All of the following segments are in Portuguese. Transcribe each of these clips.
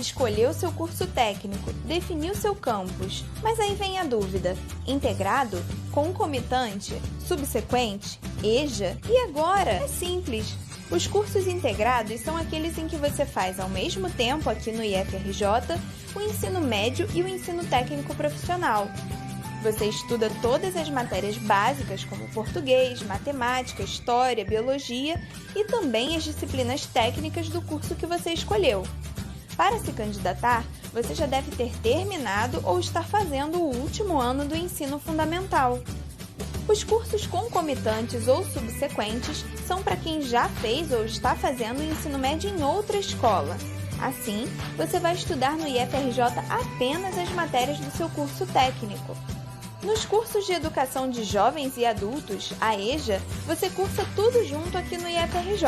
escolheu seu curso técnico, definiu seu campus, mas aí vem a dúvida: integrado, concomitante, subsequente, EJA? E agora? É simples. Os cursos integrados são aqueles em que você faz ao mesmo tempo aqui no IFRJ o ensino médio e o ensino técnico profissional. Você estuda todas as matérias básicas como português, matemática, história, biologia e também as disciplinas técnicas do curso que você escolheu. Para se candidatar, você já deve ter terminado ou estar fazendo o último ano do ensino fundamental. Os cursos concomitantes ou subsequentes são para quem já fez ou está fazendo o ensino médio em outra escola. Assim, você vai estudar no IFRJ apenas as matérias do seu curso técnico. Nos cursos de educação de jovens e adultos, a EJA, você cursa tudo junto aqui no IFRJ,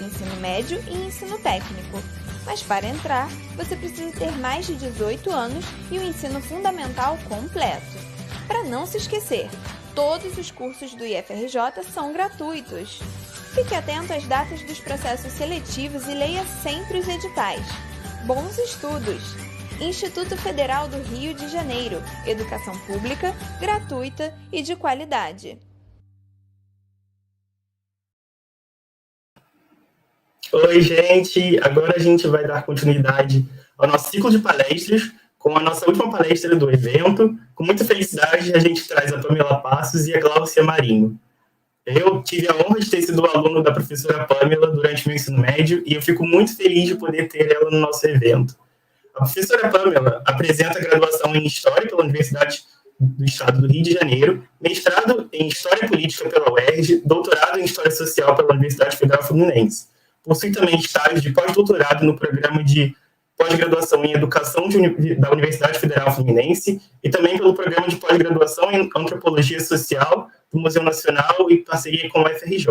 ensino médio e ensino técnico. Mas para entrar, você precisa ter mais de 18 anos e o ensino fundamental completo. Para não se esquecer, todos os cursos do IFRJ são gratuitos. Fique atento às datas dos processos seletivos e leia sempre os editais. Bons estudos! Instituto Federal do Rio de Janeiro. Educação pública, gratuita e de qualidade. Oi, gente! Agora a gente vai dar continuidade ao nosso ciclo de palestras, com a nossa última palestra do evento. Com muita felicidade, a gente traz a Pamela Passos e a Gláucia Marinho. Eu tive a honra de ter sido aluno da professora Pamela durante meu ensino médio e eu fico muito feliz de poder ter ela no nosso evento. A professora Pamela apresenta graduação em História pela Universidade do Estado do Rio de Janeiro, mestrado em História Política pela UERJ, doutorado em História Social pela Universidade Federal Fluminense. Possui também estágio de pós-doutorado no programa de pós-graduação em Educação da Universidade Federal Fluminense e também pelo programa de pós-graduação em Antropologia Social do Museu Nacional em parceria com o UFRJ.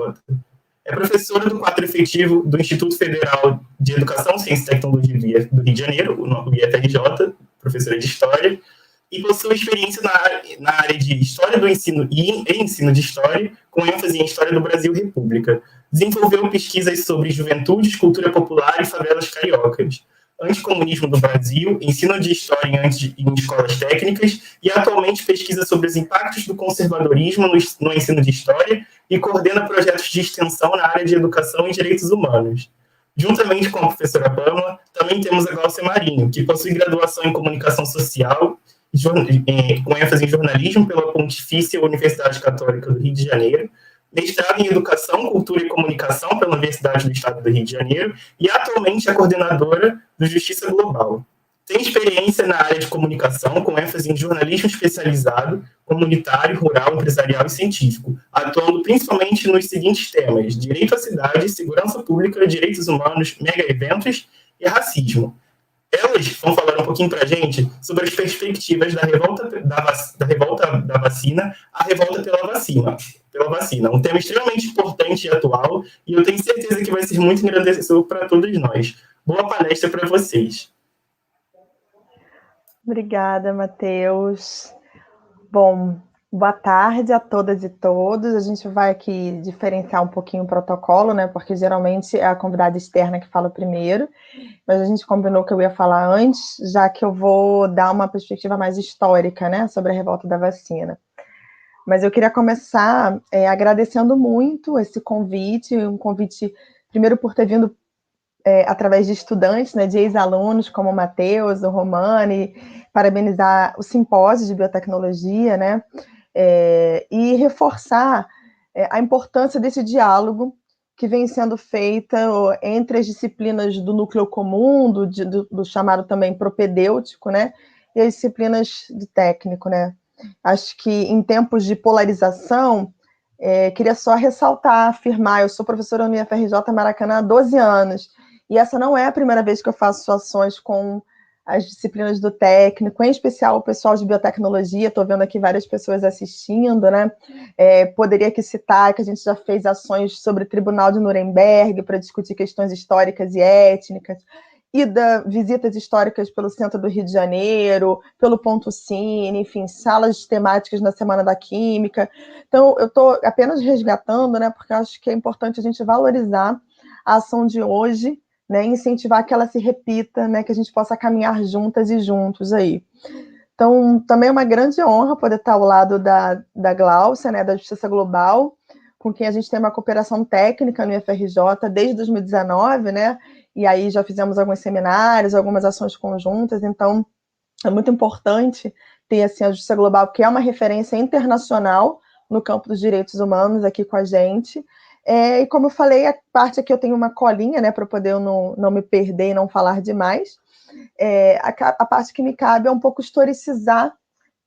É professora do quadro efetivo do Instituto Federal de Educação, Ciência e Tecnologia do Rio de Janeiro, o IFRJ, professora de História, e possui experiência na área de História do Ensino e Ensino de História, com ênfase em História do Brasil República. Desenvolveu pesquisas sobre juventudes, cultura popular e favelas cariocas, anticomunismo do Brasil, ensino de história em escolas técnicas e atualmente pesquisa sobre os impactos do conservadorismo no ensino de história e coordena projetos de extensão na área de educação e direitos humanos. Juntamente com a professora Pamela, também temos a Gláucia Marinho, que possui graduação em comunicação social, com ênfase em jornalismo pela Pontifícia Universidade Católica do Rio de Janeiro, mestrado em Educação, Cultura e Comunicação pela Universidade do Estado do Rio de Janeiro e atualmente é coordenadora do Justiça Global. Tem experiência na área de comunicação, com ênfase em jornalismo especializado, comunitário, rural, empresarial e científico, atuando principalmente nos seguintes temas: direito à cidade, segurança pública, direitos humanos, mega-eventos e racismo. Elas vão falar um pouquinho para a gente sobre as perspectivas da revolta da vacina à revolta pela vacina. Um tema extremamente importante e atual, e eu tenho certeza que vai ser muito engrandecedor para todos nós. Boa palestra para vocês. Obrigada, Matheus. Bom, boa tarde a todas e todos. A gente vai aqui diferenciar um pouquinho o protocolo, né? Porque geralmente é a convidada externa que fala primeiro, mas a gente combinou que eu ia falar antes, já que eu vou dar uma perspectiva mais histórica, né? Sobre a revolta da vacina. Mas eu queria começar agradecendo muito esse convite, um convite, primeiro, por ter vindo através de estudantes, né, de ex-alunos como o Matheus, o Romani, parabenizar o simpósio de biotecnologia, né, e reforçar a importância desse diálogo que vem sendo feita entre as disciplinas do núcleo comum, do chamado também propedêutico, né, e as disciplinas do técnico, né. Acho que em tempos de polarização, queria só ressaltar, afirmar, eu sou professora no IFRJ Maracanã há 12 anos, e essa não é a primeira vez que eu faço ações com as disciplinas do técnico, em especial o pessoal de biotecnologia. Estou vendo aqui várias pessoas assistindo, né? Poderia aqui citar que a gente já fez ações sobre o Tribunal de Nuremberg para discutir questões históricas e étnicas, e visitas históricas pelo centro do Rio de Janeiro, pelo Ponto Cine, enfim, salas temáticas na Semana da Química. Então, eu estou apenas resgatando, né? Porque eu acho que é importante a gente valorizar a ação de hoje, né, incentivar que ela se repita, né, que a gente possa caminhar juntas e juntos aí. Então, também é uma grande honra poder estar ao lado da Gláucia, né, da Justiça Global, com quem a gente tem uma cooperação técnica no IFRJ desde 2019, né, e aí já fizemos alguns seminários, algumas ações conjuntas, então é muito importante ter assim, a Justiça Global, que é uma referência internacional no campo dos direitos humanos aqui com a gente. E como eu falei, a parte aqui eu tenho uma colinha, né, para poder eu não me perder e não falar demais. A parte que me cabe é um pouco historicizar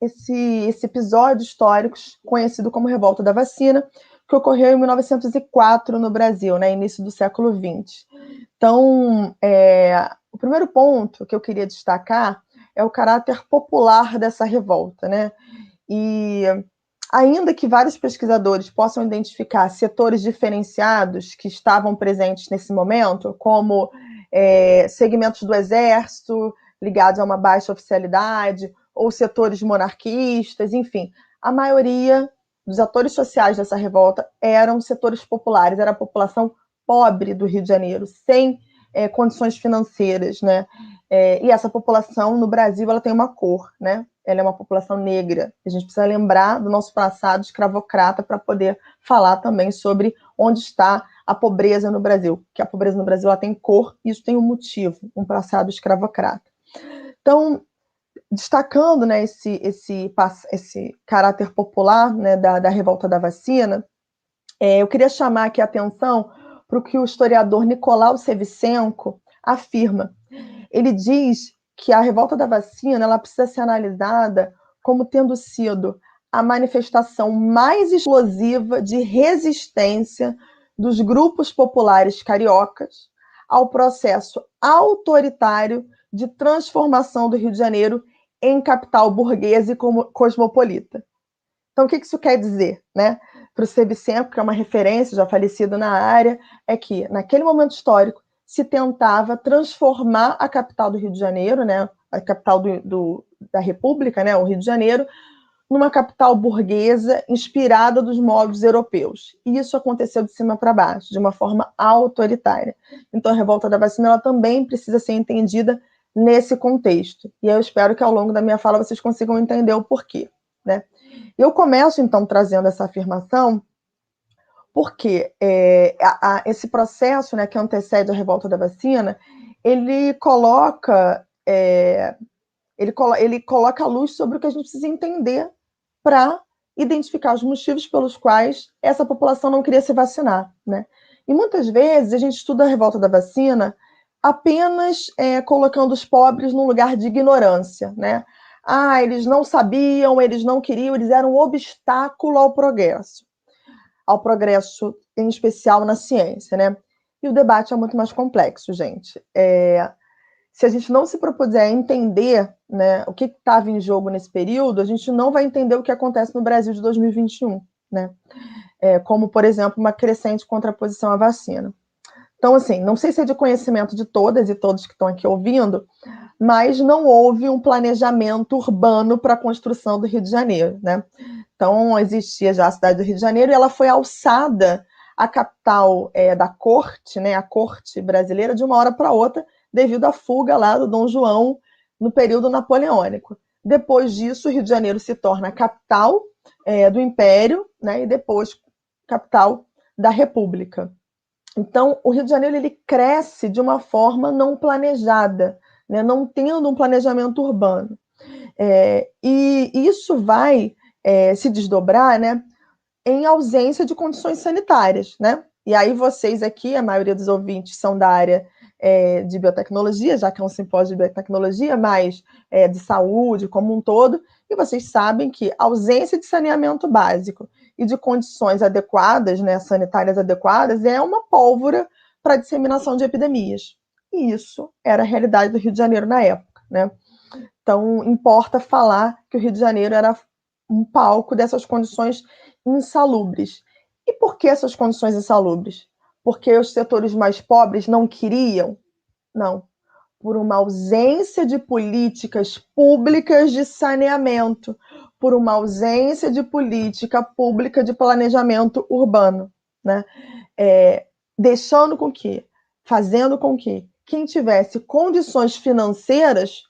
esse episódio histórico conhecido como Revolta da Vacina, que ocorreu em 1904 no Brasil, né, início do século XX. Então, o primeiro ponto que eu queria destacar é o caráter popular dessa revolta, né? E ainda que vários pesquisadores possam identificar setores diferenciados que estavam presentes nesse momento, como segmentos do exército ligados a uma baixa oficialidade, ou setores monarquistas, enfim, a maioria dos atores sociais dessa revolta eram setores populares, era a população pobre do Rio de Janeiro, sem condições financeiras, né? E essa população no Brasil ela tem uma cor, né? Ela é uma população negra. A gente precisa lembrar do nosso passado escravocrata para poder falar também sobre onde está a pobreza no Brasil, que a pobreza no Brasil ela tem cor e isso tem um motivo, um passado escravocrata. Então, destacando, né, esse caráter popular, né, da revolta da vacina, eu queria chamar aqui a atenção para o que o historiador Nicolau Sevchenko afirma. Ele diz que a revolta da vacina ela precisa ser analisada como tendo sido a manifestação mais explosiva de resistência dos grupos populares cariocas ao processo autoritário de transformação do Rio de Janeiro em capital burguesa e cosmopolita. Então, o que isso quer dizer, né? Para o Sevchenko, que é uma referência, já falecido na área, é que, naquele momento histórico, se tentava transformar a capital do Rio de Janeiro, né, a capital da República, né, o Rio de Janeiro, numa capital burguesa inspirada dos moldes europeus. E isso aconteceu de cima para baixo, de uma forma autoritária. Então, a revolta da vacina ela também precisa ser entendida nesse contexto. E eu espero que, ao longo da minha fala, vocês consigam entender o porquê, né? Eu começo, então, trazendo essa afirmação porque esse processo, né, que antecede a revolta da vacina, ele coloca a luz sobre o que a gente precisa entender para identificar os motivos pelos quais essa população não queria se vacinar, né? E muitas vezes a gente estuda a revolta da vacina apenas colocando os pobres num lugar de ignorância, né? Eles não sabiam, eles não queriam, eles eram um obstáculo ao progresso em especial na ciência, né? E o debate é muito mais complexo, gente. Se a gente não se propuser a entender, né, o que estava em jogo nesse período, a gente não vai entender o que acontece no Brasil de 2021, né? Como, por exemplo, uma crescente contraposição à vacina. Então, assim, não sei se é de conhecimento de todas e todos que estão aqui ouvindo, mas não houve um planejamento urbano para a construção do Rio de Janeiro, né? Então, existia já a cidade do Rio de Janeiro e ela foi alçada à capital da corte, né, a corte brasileira, de uma hora para outra, devido à fuga lá do Dom João no período napoleônico. Depois disso, o Rio de Janeiro se torna a capital do Império, né, e depois capital da República. Então, o Rio de Janeiro ele cresce de uma forma não planejada, né, não tendo um planejamento urbano. E isso vai se desdobrar, né, em ausência de condições sanitárias, né? E aí vocês aqui, a maioria dos ouvintes são da área de biotecnologia, já que é um simpósio de biotecnologia, mas de saúde como um todo, e vocês sabem que a ausência de saneamento básico e de condições adequadas, né, sanitárias adequadas, é uma pólvora para a disseminação de epidemias. E isso era a realidade do Rio de Janeiro na época, né? Então, importa falar que o Rio de Janeiro era um palco dessas condições insalubres. E por que essas condições insalubres? Porque os setores mais pobres não queriam? Não. Por uma ausência de políticas públicas de saneamento, por uma ausência de política pública de planejamento urbano, né? Fazendo com que quem tivesse condições financeiras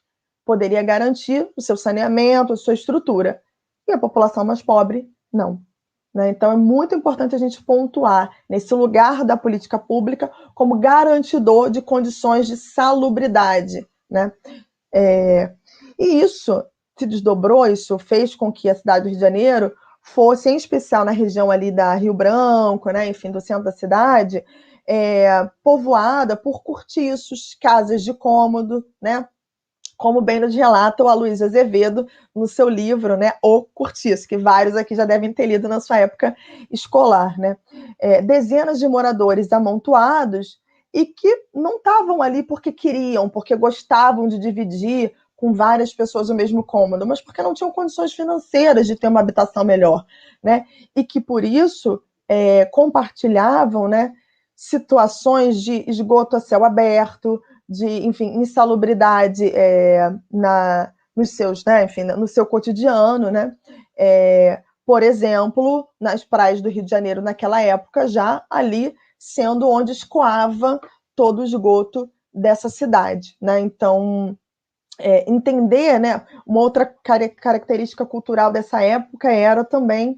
poderia garantir o seu saneamento, a sua estrutura. E a população mais pobre, não. Né? Então, é muito importante a gente pontuar nesse lugar da política pública como garantidor de condições de salubridade. Né? E isso se desdobrou, isso fez com que a cidade do Rio de Janeiro fosse, em especial na região ali da Rio Branco, né, enfim, do centro da cidade, povoada por cortiços, casas de cômodo, né, como bem nos relata o Aloysio Azevedo no seu livro, né, O Cortiço, que vários aqui já devem ter lido na sua época escolar. Né? Dezenas de moradores amontoados e que não estavam ali porque queriam, porque gostavam de dividir com várias pessoas o mesmo cômodo, mas porque não tinham condições financeiras de ter uma habitação melhor. Né? E que, por isso, compartilhavam, né, situações de esgoto a céu aberto, de, enfim, insalubridade nos seus, né, enfim, no seu cotidiano, né? Por exemplo, nas praias do Rio de Janeiro, naquela época, já ali sendo onde escoava todo o esgoto dessa cidade. Né? Então, entender, né, uma outra característica cultural dessa época era também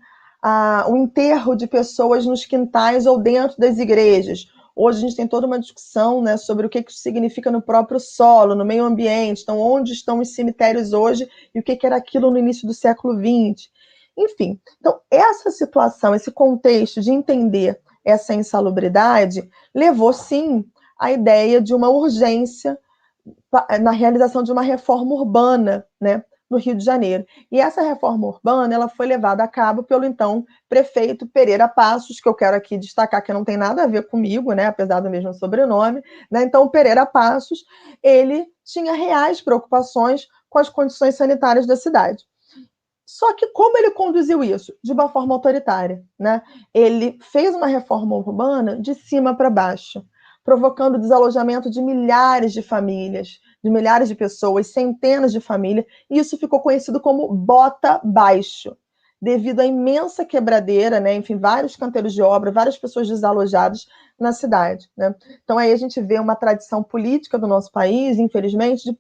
o enterro de pessoas nos quintais ou dentro das igrejas. Hoje a gente tem toda uma discussão, né, sobre o que isso significa no próprio solo, no meio ambiente. Então, onde estão os cemitérios hoje e o que era aquilo no início do século XX. Enfim, então, essa situação, esse contexto de entender essa insalubridade levou, sim, à ideia de uma urgência na realização de uma reforma urbana, né, no Rio de Janeiro. E essa reforma urbana ela foi levada a cabo pelo então prefeito Pereira Passos, que eu quero aqui destacar que não tem nada a ver comigo, né, apesar do mesmo sobrenome. Né? Então, Pereira Passos, ele tinha reais preocupações com as condições sanitárias da cidade. Só que como ele conduziu isso? De uma forma autoritária. Né? Ele fez uma reforma urbana de cima para baixo, provocando o desalojamento de milhares de famílias, de milhares de pessoas, centenas de famílias, e isso ficou conhecido como bota baixo, devido à imensa quebradeira, né? Enfim, vários canteiros de obra, várias pessoas desalojadas na cidade. Né? Então aí a gente vê uma tradição política do nosso país, infelizmente,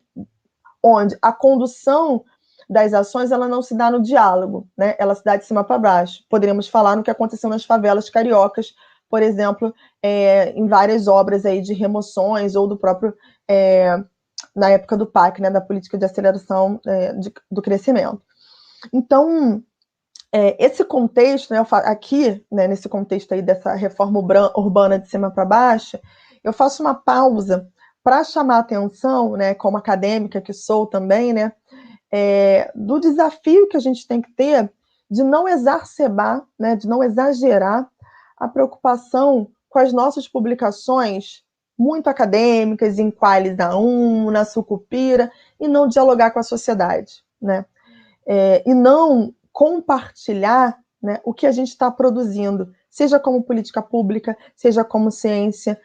onde a condução das ações ela não se dá no diálogo, né? Ela se dá de cima para baixo. Poderíamos falar no que aconteceu nas favelas cariocas, por exemplo, em várias obras aí de remoções ou do próprio, na época do PAC, né, da Política de Aceleração do Crescimento. Então, esse contexto, né, aqui, né, nesse contexto aí dessa reforma urbana de cima para baixo, eu faço uma pausa para chamar a atenção, né, como acadêmica que sou também, né, do desafio que a gente tem que ter de não exacerbar, né, de não exagerar a preocupação com as nossas publicações muito acadêmicas, em Qualis da na Sucupira, e não dialogar com a sociedade, né? E não compartilhar, né, o que a gente está produzindo, seja como política pública, seja como ciência,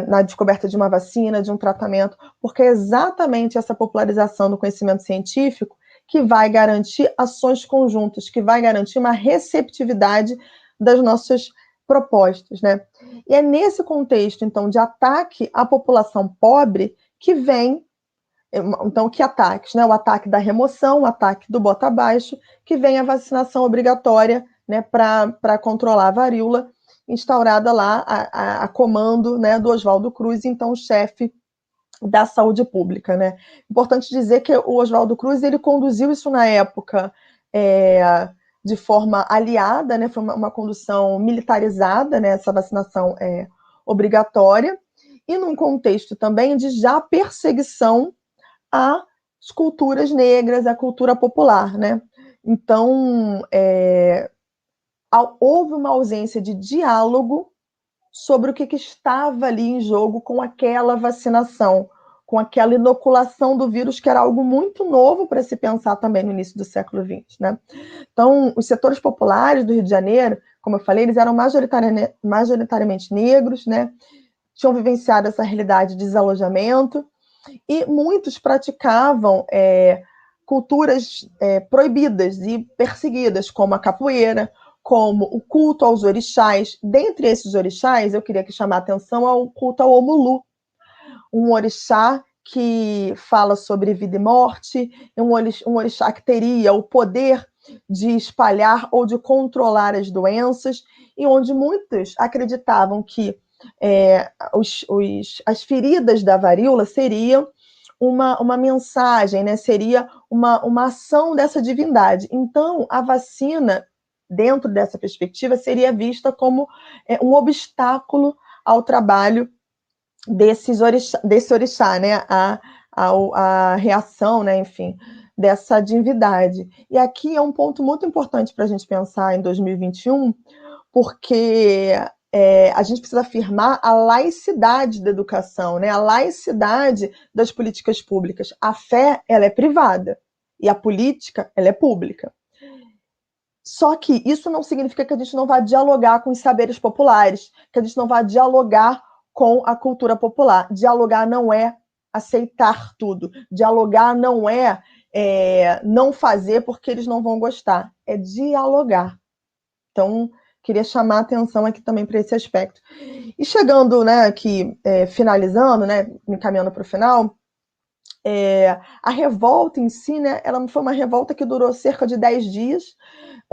na descoberta de uma vacina, de um tratamento, porque é exatamente essa popularização do conhecimento científico que vai garantir ações conjuntas, que vai garantir uma receptividade das nossas propostas, né? E é nesse contexto, então, de ataque à população pobre que vem, então, que ataques, né? O ataque da remoção, o ataque do bota abaixo, que vem a vacinação obrigatória, né, para controlar a varíola, instaurada lá a comando, né, do Oswaldo Cruz, então chefe da saúde pública, né? Importante dizer que o Oswaldo Cruz ele conduziu isso na época de forma aliada, né? Foi uma condução militarizada, né? Essa vacinação obrigatória, e num contexto também de já perseguição às culturas negras, à cultura popular, né? Então, houve uma ausência de diálogo sobre o que estava ali em jogo com aquela vacinação, com aquela inoculação do vírus, que era algo muito novo para se pensar também no início do século XX. Né? Então, os setores populares do Rio de Janeiro, como eu falei, eles eram majoritariamente negros, né? Tinham vivenciado essa realidade de desalojamento, e muitos praticavam culturas proibidas e perseguidas, como a capoeira, como o culto aos orixás. Dentre esses orixás, eu queria que chamar a atenção ao culto ao Omulu. um orixá que fala sobre vida e morte, um orixá que teria o poder de espalhar ou de controlar as doenças, e onde muitos acreditavam que as feridas da varíola seriam uma mensagem, né? Seria uma ação dessa divindade. Então, a vacina, dentro dessa perspectiva, seria vista como um obstáculo ao trabalho desse orixá, né? A reação, né? Enfim, dessa divindade. E aqui é um ponto muito importante para a gente pensar em 2021, porque a gente precisa afirmar a laicidade da educação, né? A laicidade das políticas públicas. A fé, ela é privada e a política, ela é pública. Só que isso não significa que a gente não vá dialogar com os saberes populares, que a gente não vá dialogar com a cultura popular. Dialogar não é aceitar tudo. Dialogar não é não fazer porque eles não vão gostar. É dialogar. Então, queria chamar a atenção aqui também para esse aspecto. E chegando, né, aqui, finalizando, né, me encaminhando para o final, a revolta em si, né, ela foi uma revolta que durou cerca de 10 dias,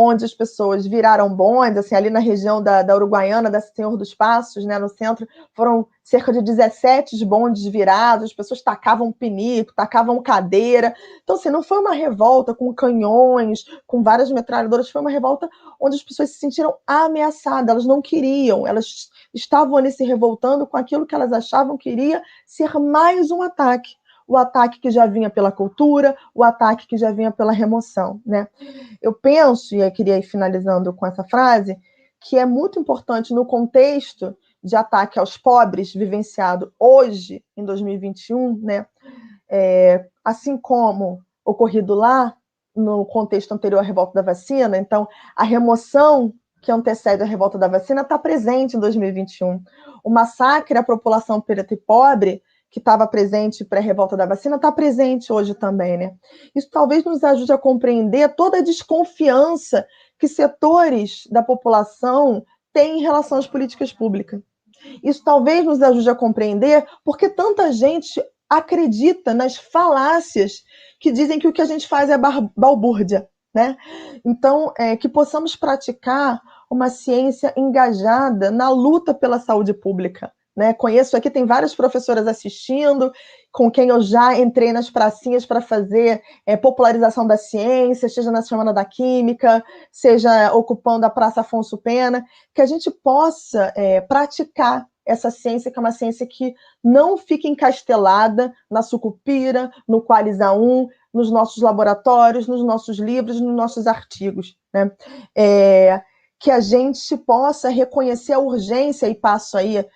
onde as pessoas viraram bondes, assim, ali na região da Uruguaiana, da Senhor dos Passos, né, no centro, foram cerca de 17 bondes virados, as pessoas tacavam pinico, tacavam cadeira. Então, assim, não foi uma revolta com canhões, com várias metralhadoras, foi uma revolta onde as pessoas se sentiram ameaçadas, elas não queriam, elas estavam ali se revoltando com aquilo que elas achavam que iria ser mais um ataque. O ataque que já vinha pela cultura, o ataque que já vinha pela remoção, né? Eu penso, e eu queria ir finalizando com essa frase, que é muito importante no contexto de ataque aos pobres vivenciado hoje, em 2021, né? Assim como ocorrido lá, no contexto anterior à revolta da vacina, então a remoção que antecede a revolta da vacina está presente em 2021. O massacre à população preta e pobre, que estava presente pré-revolta da vacina, está presente hoje também, né? Isso talvez nos ajude a compreender toda a desconfiança que setores da população têm em relação às políticas públicas. Isso talvez nos ajude a compreender porque tanta gente acredita nas falácias que dizem que o que a gente faz é balbúrdia, né? Então, que possamos praticar uma ciência engajada na luta pela saúde pública. Né? Conheço aqui, tem várias professoras assistindo, com quem eu já entrei nas pracinhas para fazer popularização da ciência, seja na Semana da Química, seja ocupando a Praça Afonso Pena, que a gente possa praticar essa ciência, que é uma ciência que não fica encastelada na Sucupira, no Qualiza 1, nos nossos laboratórios, nos nossos livros, nos nossos artigos. Né? Que a gente possa reconhecer a urgência, e passo aí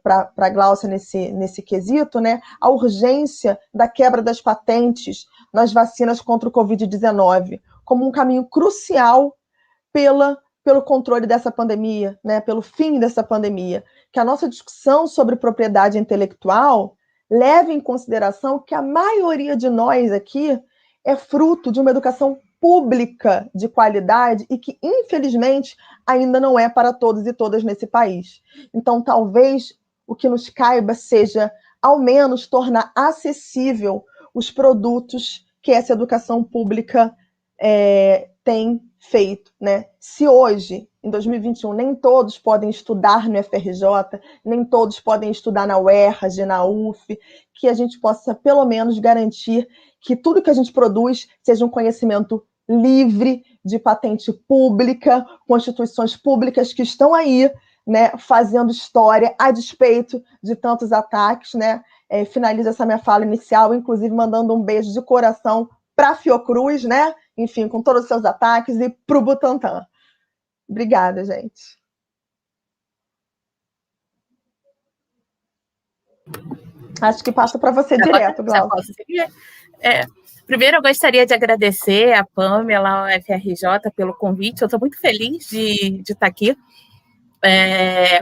para a Gláucia nesse quesito, né, a urgência da quebra das patentes nas vacinas contra o Covid-19, como um caminho crucial pelo controle dessa pandemia, né, pelo fim dessa pandemia. Que a nossa discussão sobre propriedade intelectual leve em consideração que a maioria de nós aqui é fruto de uma educação pública de qualidade e que, infelizmente, ainda não é para todos e todas nesse país. Então, talvez o que nos caiba seja, ao menos, tornar acessível os produtos que essa educação pública tem feito, né? Se hoje, em 2021, nem todos podem estudar no FRJ, nem todos podem estudar na UERJ, na UF, que a gente possa, pelo menos, garantir que tudo que a gente produz seja um conhecimento livre, de patente pública, com instituições públicas que estão aí, né, fazendo história a despeito de tantos ataques, né? Finalizo essa minha fala inicial, inclusive mandando um beijo de coração para a Fiocruz, né? Enfim, com todos os seus ataques, e para o Butantan. Obrigada, gente. Acho que passa para você direto, Glaucia. Primeiro, eu gostaria de agradecer a Pamela, ao FRJ, pelo convite. Eu estou muito feliz de estar aqui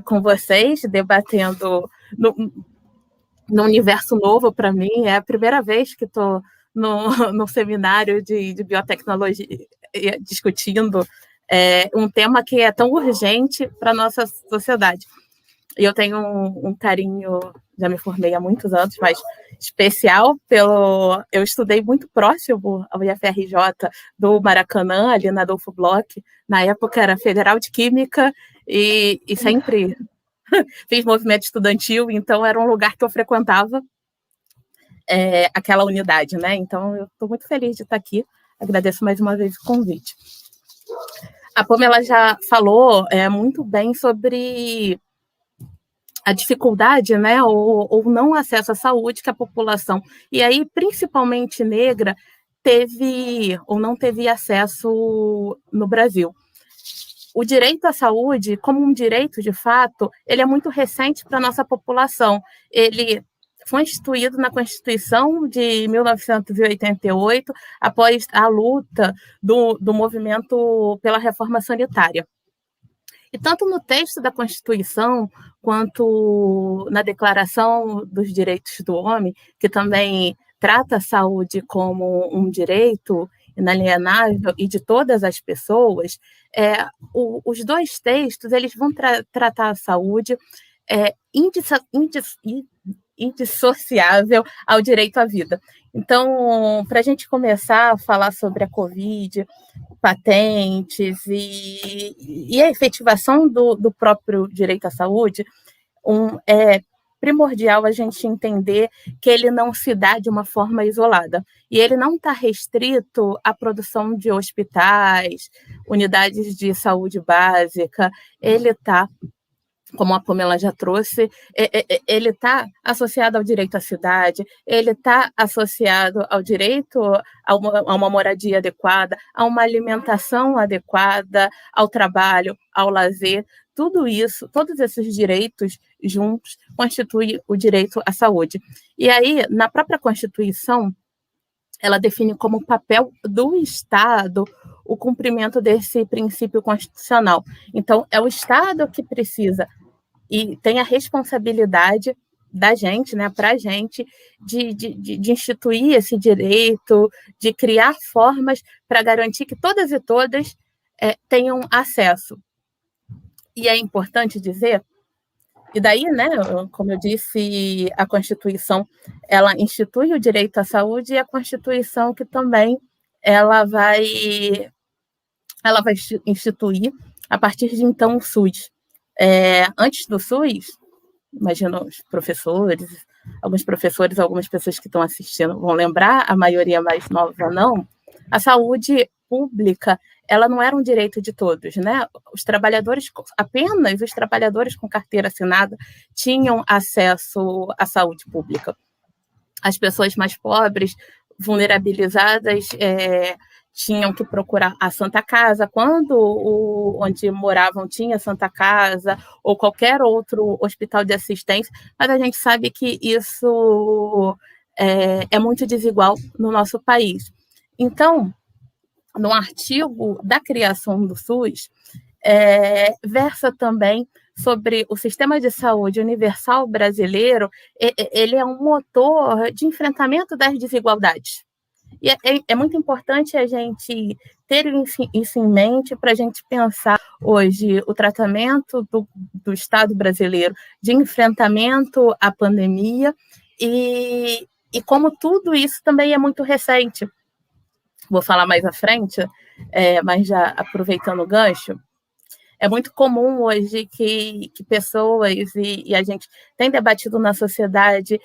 com vocês, debatendo no universo novo para mim. É a primeira vez que estou no seminário de biotecnologia discutindo um tema que é tão urgente para a nossa sociedade. E eu tenho um carinho, já me formei há muitos anos, mas especial pelo... Eu estudei muito próximo ao IFRJ do Maracanã, ali na Adolfo Bloch. Na época era Federal de Química e sempre fiz movimento estudantil, então era um lugar que eu frequentava, aquela unidade, né? Então eu estou muito feliz de estar aqui. Agradeço mais uma vez o convite. A Pamela já falou muito bem sobre a dificuldade, né, ou não acesso à saúde que a população, e aí principalmente negra, teve ou não teve acesso no Brasil. O direito à saúde, como um direito de fato, ele é muito recente para a nossa população. Ele foi instituído na Constituição de 1988, após a luta do movimento pela reforma sanitária. E tanto no texto da Constituição, quanto na Declaração dos Direitos do Homem, que também trata a saúde como um direito inalienável e de todas as pessoas, os dois textos eles vão tratar a saúde indissociável ao direito à vida. Então, para a gente começar a falar sobre a Covid, patentes e a efetivação do próprio direito à saúde, é primordial a gente entender que ele não se dá de uma forma isolada. E ele não está restrito à produção de hospitais, unidades de saúde básica, ele está, como a Pamela já trouxe, ele está associado ao direito à cidade, ele está associado ao direito a uma moradia adequada, a uma alimentação adequada, ao trabalho, ao lazer. Tudo isso, todos esses direitos juntos constituem o direito à saúde. E aí, na própria Constituição, ela define como papel do Estado o cumprimento desse princípio constitucional. Então, é o Estado que precisa e tem a responsabilidade da gente, né, para a gente, de instituir esse direito, de criar formas para garantir que todas e todas tenham acesso. E é importante dizer, e daí, né, como eu disse, a Constituição, ela institui o direito à saúde, e a Constituição que também ela vai instituir, a partir de então, o SUS. Antes do SUS, imagino os professores, alguns professores, algumas pessoas que estão assistindo vão lembrar, a maioria mais nova não, a saúde pública, ela não era um direito de todos, né? Apenas os trabalhadores com carteira assinada tinham acesso à saúde pública. As pessoas mais pobres, vulnerabilizadas, tinham que procurar a Santa Casa, quando onde moravam tinha Santa Casa, ou qualquer outro hospital de assistência, mas a gente sabe que isso é muito desigual no nosso país. Então, no artigo da criação do SUS, versa também sobre o sistema de saúde universal brasileiro. Ele é um motor de enfrentamento das desigualdades. E é muito importante a gente ter isso em mente para a gente pensar hoje o tratamento do Estado brasileiro de enfrentamento à pandemia e como tudo isso também é muito recente. Vou falar mais à frente, mas já aproveitando o gancho, é muito comum hoje que pessoas, e a gente tem debatido na sociedade,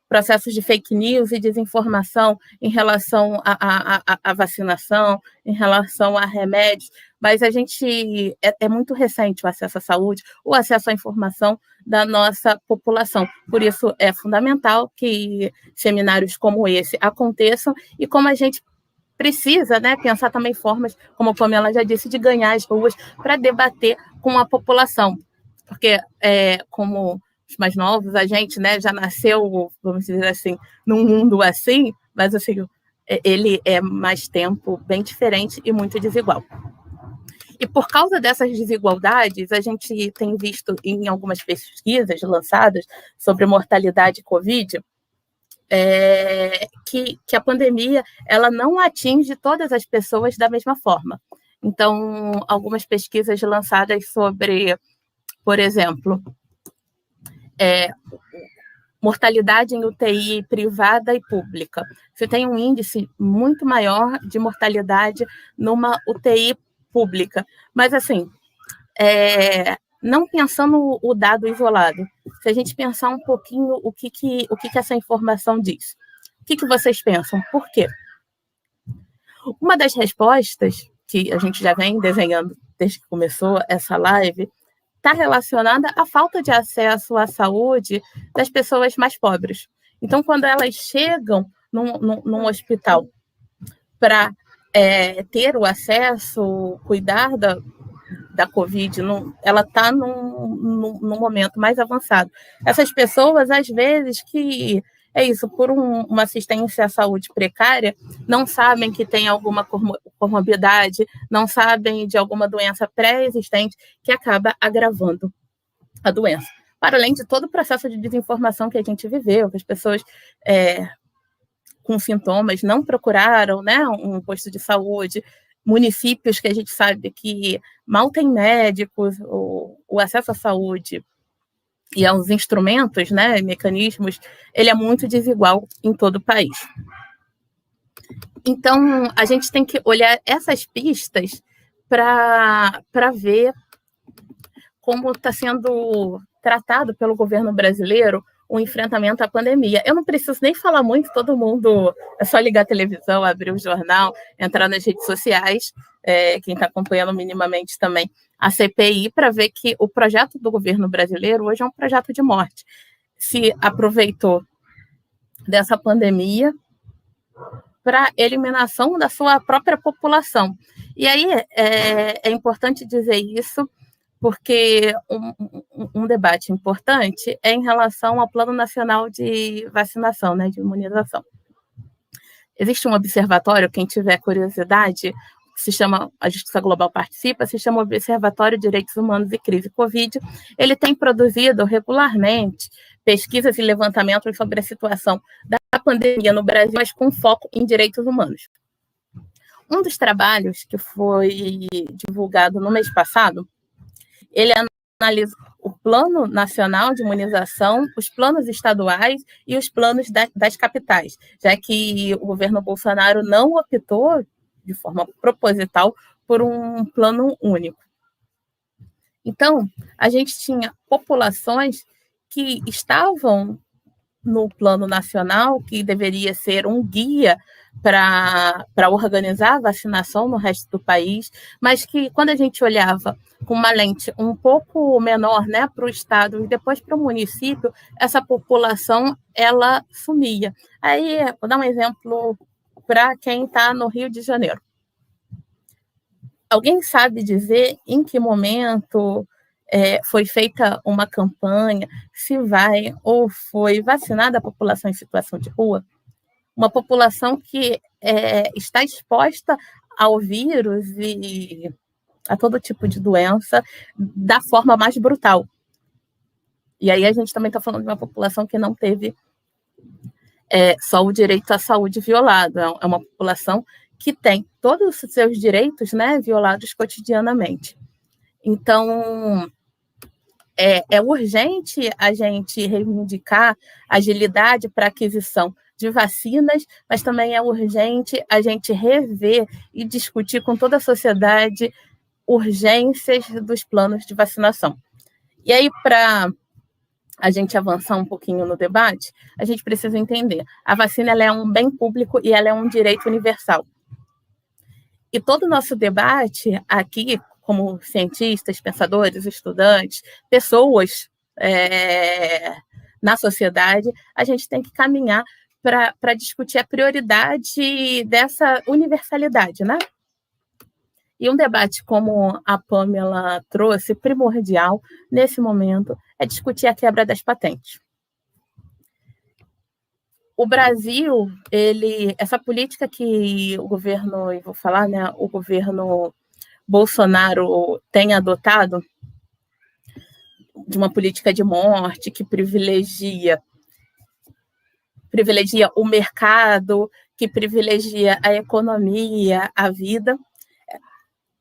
processos de fake news e desinformação em relação à vacinação, em relação a remédios, mas a gente é muito recente o acesso à saúde, o acesso à informação da nossa população. Por isso é fundamental que seminários como esse aconteçam e como a gente precisa, né, pensar também formas, como a Pamela já disse, de ganhar as ruas para debater com a população. Porque, como os mais novos, a gente, né, já nasceu, vamos dizer assim, num mundo assim, mas assim, ele é mais tempo bem diferente e muito desigual. E por causa dessas desigualdades, a gente tem visto em algumas pesquisas lançadas sobre mortalidade Covid, que a pandemia ela não atinge todas as pessoas da mesma forma. Então, algumas pesquisas lançadas sobre, por exemplo, mortalidade em UTI privada e pública. Você tem um índice muito maior de mortalidade numa UTI pública. Mas, assim, não pensando o dado isolado, se a gente pensar um pouquinho o que essa informação diz. O que vocês pensam? Por quê? Uma das respostas que a gente já vem desenhando desde que começou essa live está relacionada à falta de acesso à saúde das pessoas mais pobres. Então, quando elas chegam num hospital para ter o acesso, cuidar da Covid, ela está num momento mais avançado. Essas pessoas, às vezes, que por uma assistência à saúde precária, não sabem que tem alguma comorbidade, não sabem de alguma doença pré-existente que acaba agravando a doença. Para além de todo o processo de desinformação que a gente viveu, que as pessoas com sintomas não procuraram, né, um posto de saúde, municípios que a gente sabe que mal tem médicos, o acesso à saúde e aos instrumentos, né, mecanismos, ele é muito desigual em todo o país. Então, a gente tem que olhar essas pistas para ver como está sendo tratado pelo governo brasileiro o enfrentamento à pandemia. Eu não preciso nem falar muito, todo mundo, é só ligar a televisão, abrir o jornal, entrar nas redes sociais, quem está acompanhando minimamente também a CPI, para ver que o projeto do governo brasileiro hoje é um projeto de morte. Se aproveitou dessa pandemia para eliminação da sua própria população. E aí é importante dizer isso, porque um debate importante é em relação ao Plano Nacional de Vacinação, né, de imunização. Existe um observatório, quem tiver curiosidade, se chama, a Justiça Global participa, se chama Observatório de Direitos Humanos e Crise Covid. Ele tem produzido regularmente pesquisas e levantamentos sobre a situação da pandemia no Brasil, mas com foco em direitos humanos. Um dos trabalhos que foi divulgado no mês passado, ele analisa o Plano Nacional de Imunização, os planos estaduais e os planos das capitais, já que o governo Bolsonaro não optou, de forma proposital, por um plano único. Então, a gente tinha populações que estavam no plano nacional, que deveria ser um guia para organizar a vacinação no resto do país, mas que, quando a gente olhava com uma lente um pouco menor, né, para o estado e depois para o município, essa população ela sumia. Aí, vou dar um exemplo para quem está no Rio de Janeiro. Alguém sabe dizer em que momento foi feita uma campanha, se vai ou foi vacinada a população em situação de rua? Uma população que está exposta ao vírus e a todo tipo de doença da forma mais brutal. E aí a gente também está falando de uma população que não teve só o direito à saúde violado, é uma população que tem todos os seus direitos, né, violados cotidianamente. Então, é urgente a gente reivindicar agilidade para aquisição de vacinas, mas também é urgente a gente rever e discutir com toda a sociedade urgências dos planos de vacinação. E aí, para a gente avançar um pouquinho no debate, a gente precisa entender, a vacina ela é um bem público e ela é um direito universal. E todo o nosso debate aqui, como cientistas, pensadores, estudantes, pessoas na sociedade, a gente tem que caminhar para discutir a prioridade dessa universalidade, né? E um debate como a Pamela trouxe, primordial nesse momento, é discutir a quebra das patentes. O Brasil, essa política que o governo, eu vou falar, né, o governo Bolsonaro tem adotado, de uma política de morte que privilegia o mercado, que privilegia a economia, a vida.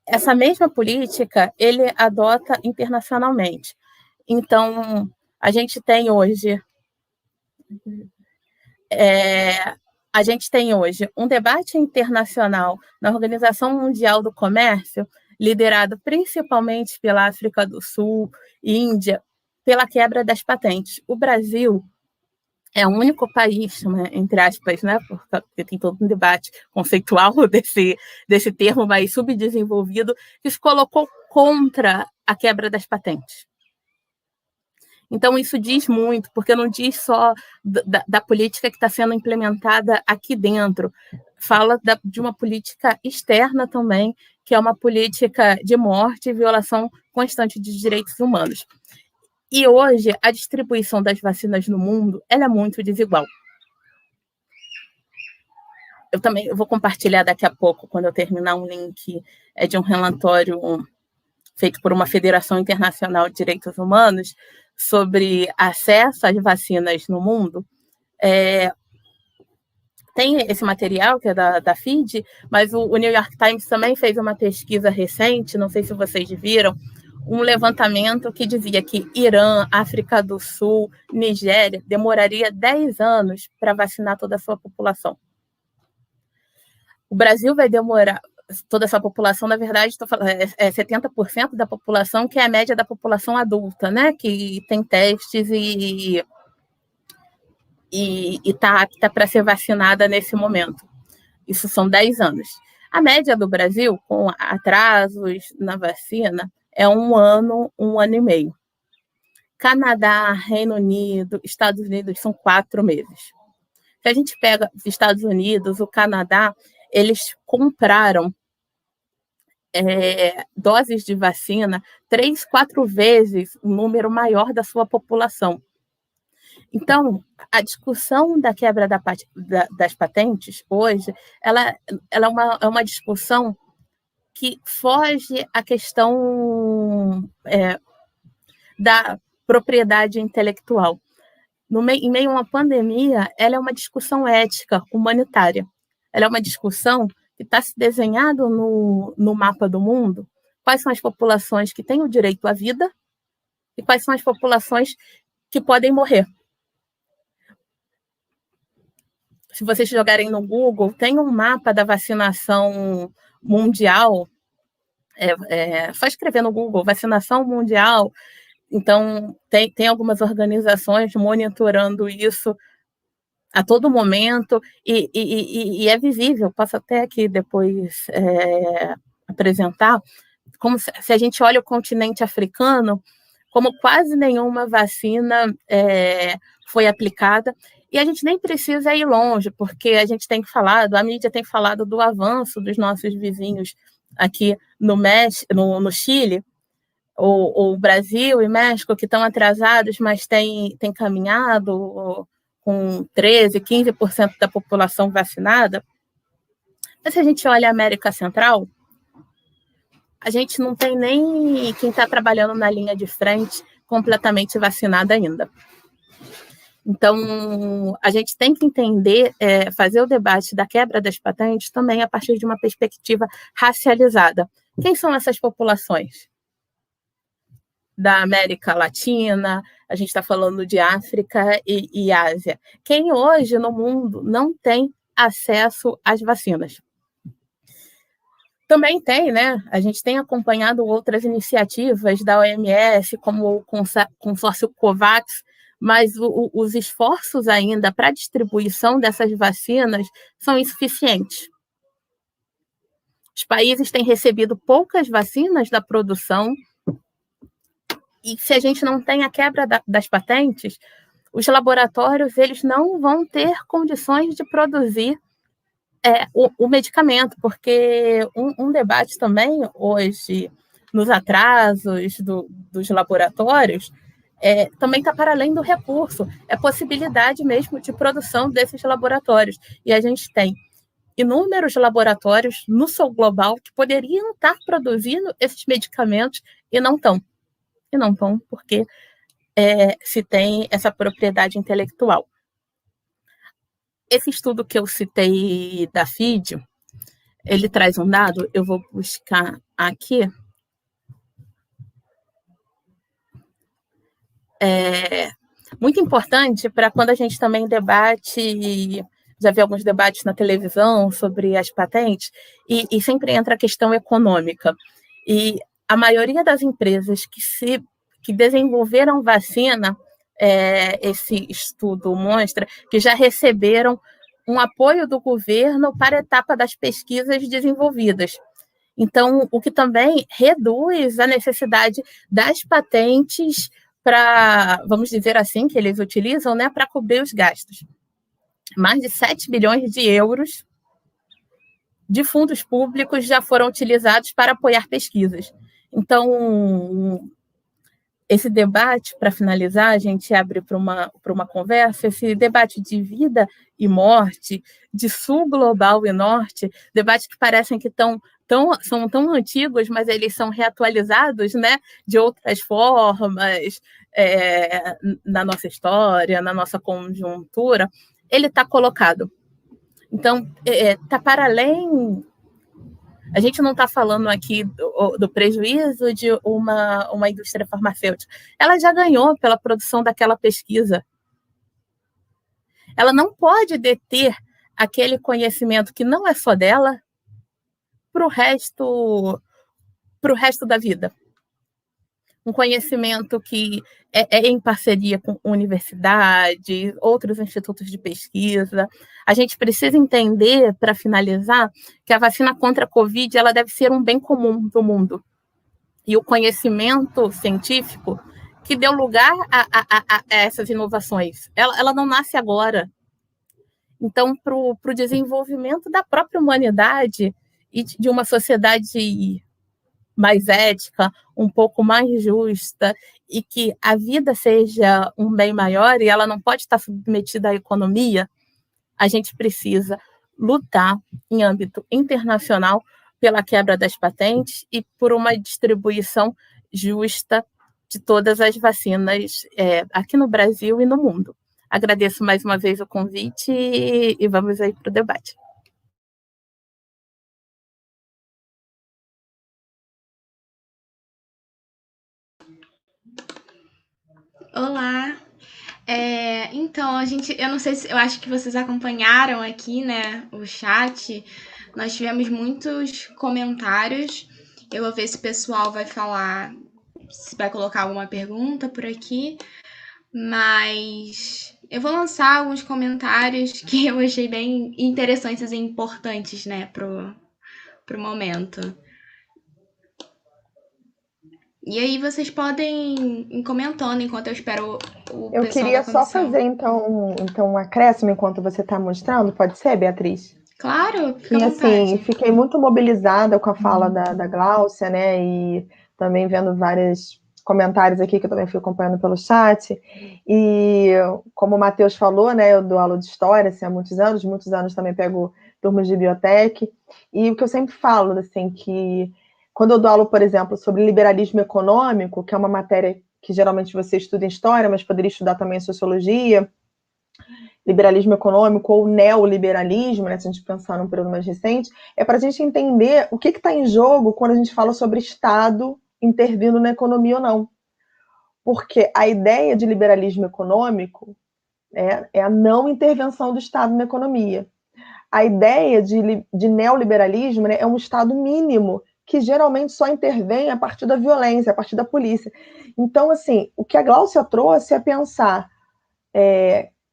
Essa mesma política ele adota internacionalmente. Então, A gente tem hoje um debate internacional na Organização Mundial do Comércio, liderado principalmente pela África do Sul e Índia, pela quebra das patentes. O Brasil é o único país, né, entre aspas, né, porque tem todo um debate conceitual desse termo mais subdesenvolvido, que se colocou contra a quebra das patentes. Então, isso diz muito, porque não diz só da política que está sendo implementada aqui dentro, fala de uma política externa também, que é uma política de morte e violação constante de direitos humanos. E hoje, a distribuição das vacinas no mundo ela é muito desigual. Eu vou compartilhar daqui a pouco, quando eu terminar, um link de um relatório feito por uma Federação Internacional de Direitos Humanos sobre acesso às vacinas no mundo. Tem esse material, que é da FID, mas o New York Times também fez uma pesquisa recente, não sei se vocês viram, um levantamento que dizia que Irã, África do Sul, Nigéria, demoraria 10 anos para vacinar toda a sua população. O Brasil vai demorar, toda essa população, na verdade, estou falando, 70% da população, que é a média da população adulta, né, que tem testes e está apta para ser vacinada nesse momento. Isso são 10 anos. A média do Brasil, com atrasos na vacina, é 1 ano, 1 ano e meio. Canadá, Reino Unido, Estados Unidos são 4 meses. Se a gente pega os Estados Unidos, o Canadá, eles compraram doses de vacina 3, 4 vezes o número maior da sua população. Então, a discussão da quebra das patentes hoje, ela é uma discussão que foge à questão da propriedade intelectual. Em meio a uma pandemia, ela é uma discussão ética, humanitária. Ela é uma discussão que está se desenhado no mapa do mundo. Quais são as populações que têm o direito à vida e quais são as populações que podem morrer. Se vocês jogarem no Google, tem um mapa da vacinação mundial. Só escrever no Google, vacinação mundial. Então, tem algumas organizações monitorando isso a todo momento e é visível. Posso até aqui depois apresentar, como se a gente olha o continente africano, como quase nenhuma vacina foi aplicada. E a gente nem precisa ir longe, porque a gente tem falado, a mídia tem falado do avanço dos nossos vizinhos aqui no Chile, o Brasil e México, que estão atrasados, mas têm caminhado com 13%, 15% da população vacinada. Mas se a gente olha a América Central, a gente não tem nem quem está trabalhando na linha de frente completamente vacinada ainda. Então, a gente tem que entender, fazer o debate da quebra das patentes também a partir de uma perspectiva racializada. Quem são essas populações? Da América Latina, a gente está falando de África e Ásia. Quem hoje no mundo não tem acesso às vacinas? Também tem, né? A gente tem acompanhado outras iniciativas da OMS, como o consórcio COVAX, mas os esforços ainda para a distribuição dessas vacinas são insuficientes. Os países têm recebido poucas vacinas da produção, e se a gente não tem a quebra das patentes, os laboratórios eles não vão ter condições de produzir o medicamento, porque um debate também hoje nos atrasos dos laboratórios também está para além do recurso, é possibilidade mesmo de produção desses laboratórios. E a gente tem inúmeros laboratórios no sul global que poderiam estar produzindo esses medicamentos e não estão. E não estão porque se tem essa propriedade intelectual. Esse estudo que eu citei da FID, ele traz um dado, eu vou buscar aqui. muito importante para quando a gente também debate, já vi alguns debates na televisão sobre as patentes, e sempre entra a questão econômica. E a maioria das empresas que desenvolveram vacina, esse estudo mostra que já receberam um apoio do governo para a etapa das pesquisas desenvolvidas. Então, o que também reduz a necessidade das patentes para, vamos dizer assim, que eles utilizam, né, para cobrir os gastos. Mais de 7 bilhões de euros de fundos públicos já foram utilizados para apoiar pesquisas. Então, esse debate, para finalizar, a gente abre para uma conversa, esse debate de vida e morte, de sul global e norte, debates que parecem que são tão antigos, mas eles são reatualizados, né, de outras formas, na nossa história, na nossa conjuntura, ele está colocado. Então, está para além. A gente não está falando aqui do prejuízo de uma indústria farmacêutica. Ela já ganhou pela produção daquela pesquisa. Ela não pode deter aquele conhecimento que não é só dela para o resto da vida. Um conhecimento que é em parceria com universidades, outros institutos de pesquisa. A gente precisa entender, para finalizar, que a vacina contra a Covid ela deve ser um bem comum do mundo. E o conhecimento científico que deu lugar a essas inovações, ela não nasce agora. Então, para o desenvolvimento da própria humanidade e de uma sociedade mais ética, um pouco mais justa, e que a vida seja um bem maior e ela não pode estar submetida à economia, a gente precisa lutar em âmbito internacional pela quebra das patentes e por uma distribuição justa de todas as vacinas aqui no Brasil e no mundo. Agradeço mais uma vez o convite e vamos aí para o debate. Olá, então eu não sei se, eu acho que vocês acompanharam aqui, né, o chat, nós tivemos muitos comentários, eu vou ver se o pessoal vai falar, se vai colocar alguma pergunta por aqui, mas eu vou lançar alguns comentários que eu achei bem interessantes e importantes, né, pro momento. E aí vocês podem ir comentando enquanto eu espero o pessoal Eu queria da comissão. só fazer, então um acréscimo enquanto você está mostrando. Pode ser, Beatriz? Claro, fica à E assim, vontade. fiquei muito mobilizada com a fala da Gláucia, né? E também vendo vários comentários aqui que eu também fui acompanhando pelo chat. E como o Matheus falou, né? Eu dou aula de história assim, há muitos anos também pego turmas de biotech. E o que eu sempre falo, assim, que quando eu dou aula, por exemplo, sobre liberalismo econômico, que é uma matéria que geralmente você estuda em história, mas poderia estudar também em sociologia, liberalismo econômico ou neoliberalismo, né, se a gente pensar num período mais recente, é para a gente entender o que está em jogo quando a gente fala sobre Estado intervindo na economia ou não. Porque a ideia de liberalismo econômico é a não intervenção do Estado na economia. A ideia de neoliberalismo, né, é um Estado mínimo, que geralmente só intervém a partir da violência, a partir da polícia. Então, assim, o que a Gláucia trouxe é pensar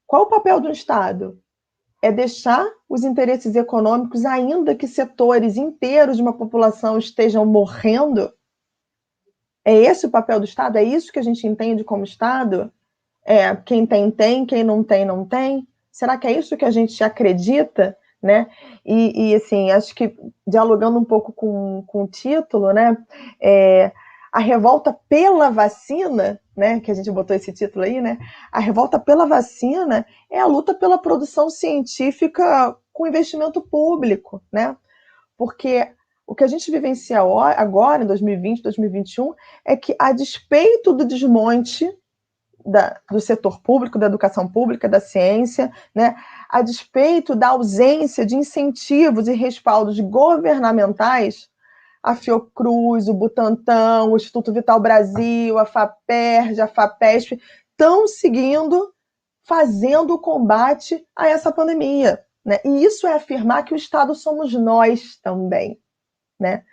qual o papel do Estado? É deixar os interesses econômicos, ainda que setores inteiros de uma população estejam morrendo? É esse o papel do Estado? É isso que a gente entende como Estado? Quem tem, quem não tem, não tem? Será que é isso que a gente acredita? Né? E assim, acho que dialogando um pouco com o título, né? A revolta pela vacina, né? Que a gente botou esse título aí, né? A revolta pela vacina é a luta pela produção científica com investimento público, né? Porque o que a gente vivencia agora, em 2020, 2021, é que, a despeito do desmonte do setor público, da educação pública, da ciência, né, a despeito da ausência de incentivos e respaldos governamentais, a Fiocruz, o Butantan, o Instituto Vital Brasil, a FAPERJ, a FAPESP, estão seguindo, fazendo o combate a essa pandemia, né? E isso é afirmar que o Estado somos nós também, né?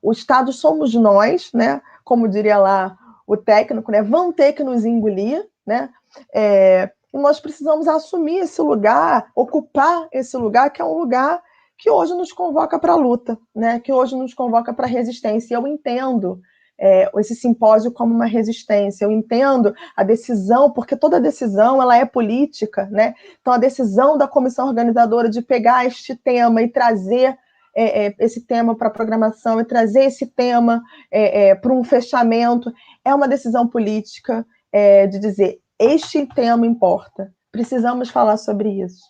O Estado somos nós, né? Como diria lá o técnico, né? Vão ter que nos engolir, né? E nós precisamos assumir esse lugar, ocupar esse lugar, que é um lugar que hoje nos convoca para a luta, né? Que hoje nos convoca para a resistência. E eu entendo esse simpósio como uma resistência, eu entendo a decisão, porque toda decisão ela é política, né? Então a decisão da comissão organizadora de pegar este tema e trazer esse tema para a programação e trazer esse tema para um fechamento é uma decisão política de dizer, este tema importa, precisamos falar sobre isso.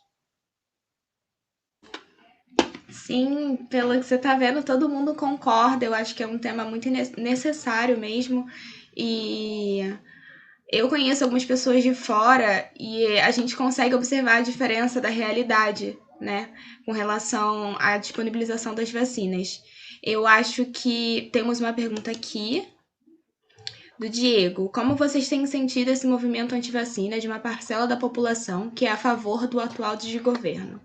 Sim, pelo que você está vendo, todo mundo concorda. Eu acho que é um tema muito necessário mesmo. E eu conheço algumas pessoas de fora e a gente consegue observar a diferença da realidade, né, com relação à disponibilização das vacinas. Eu acho que temos uma pergunta aqui do Diego. Como vocês têm sentido esse movimento antivacina de uma parcela da população que é a favor do atual desgoverno?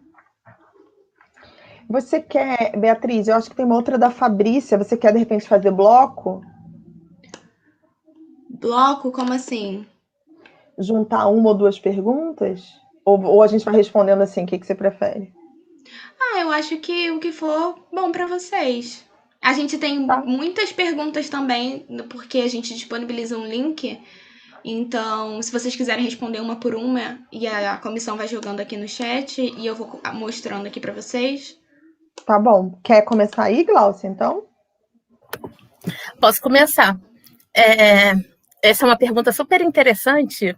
Você quer, Beatriz, eu acho que tem uma outra da Fabrícia, você quer de repente fazer bloco? Bloco? Como assim? Juntar uma ou duas perguntas? Ou a gente vai respondendo assim, o que você prefere? Eu acho que o que for bom para vocês. A gente tem muitas perguntas também, porque a gente disponibiliza um link. Então, se vocês quiserem responder uma por uma, e a comissão vai jogando aqui no chat, e eu vou mostrando aqui para vocês. Tá bom. Quer começar aí, Glaucia, então? Posso começar. Essa é uma pergunta super interessante,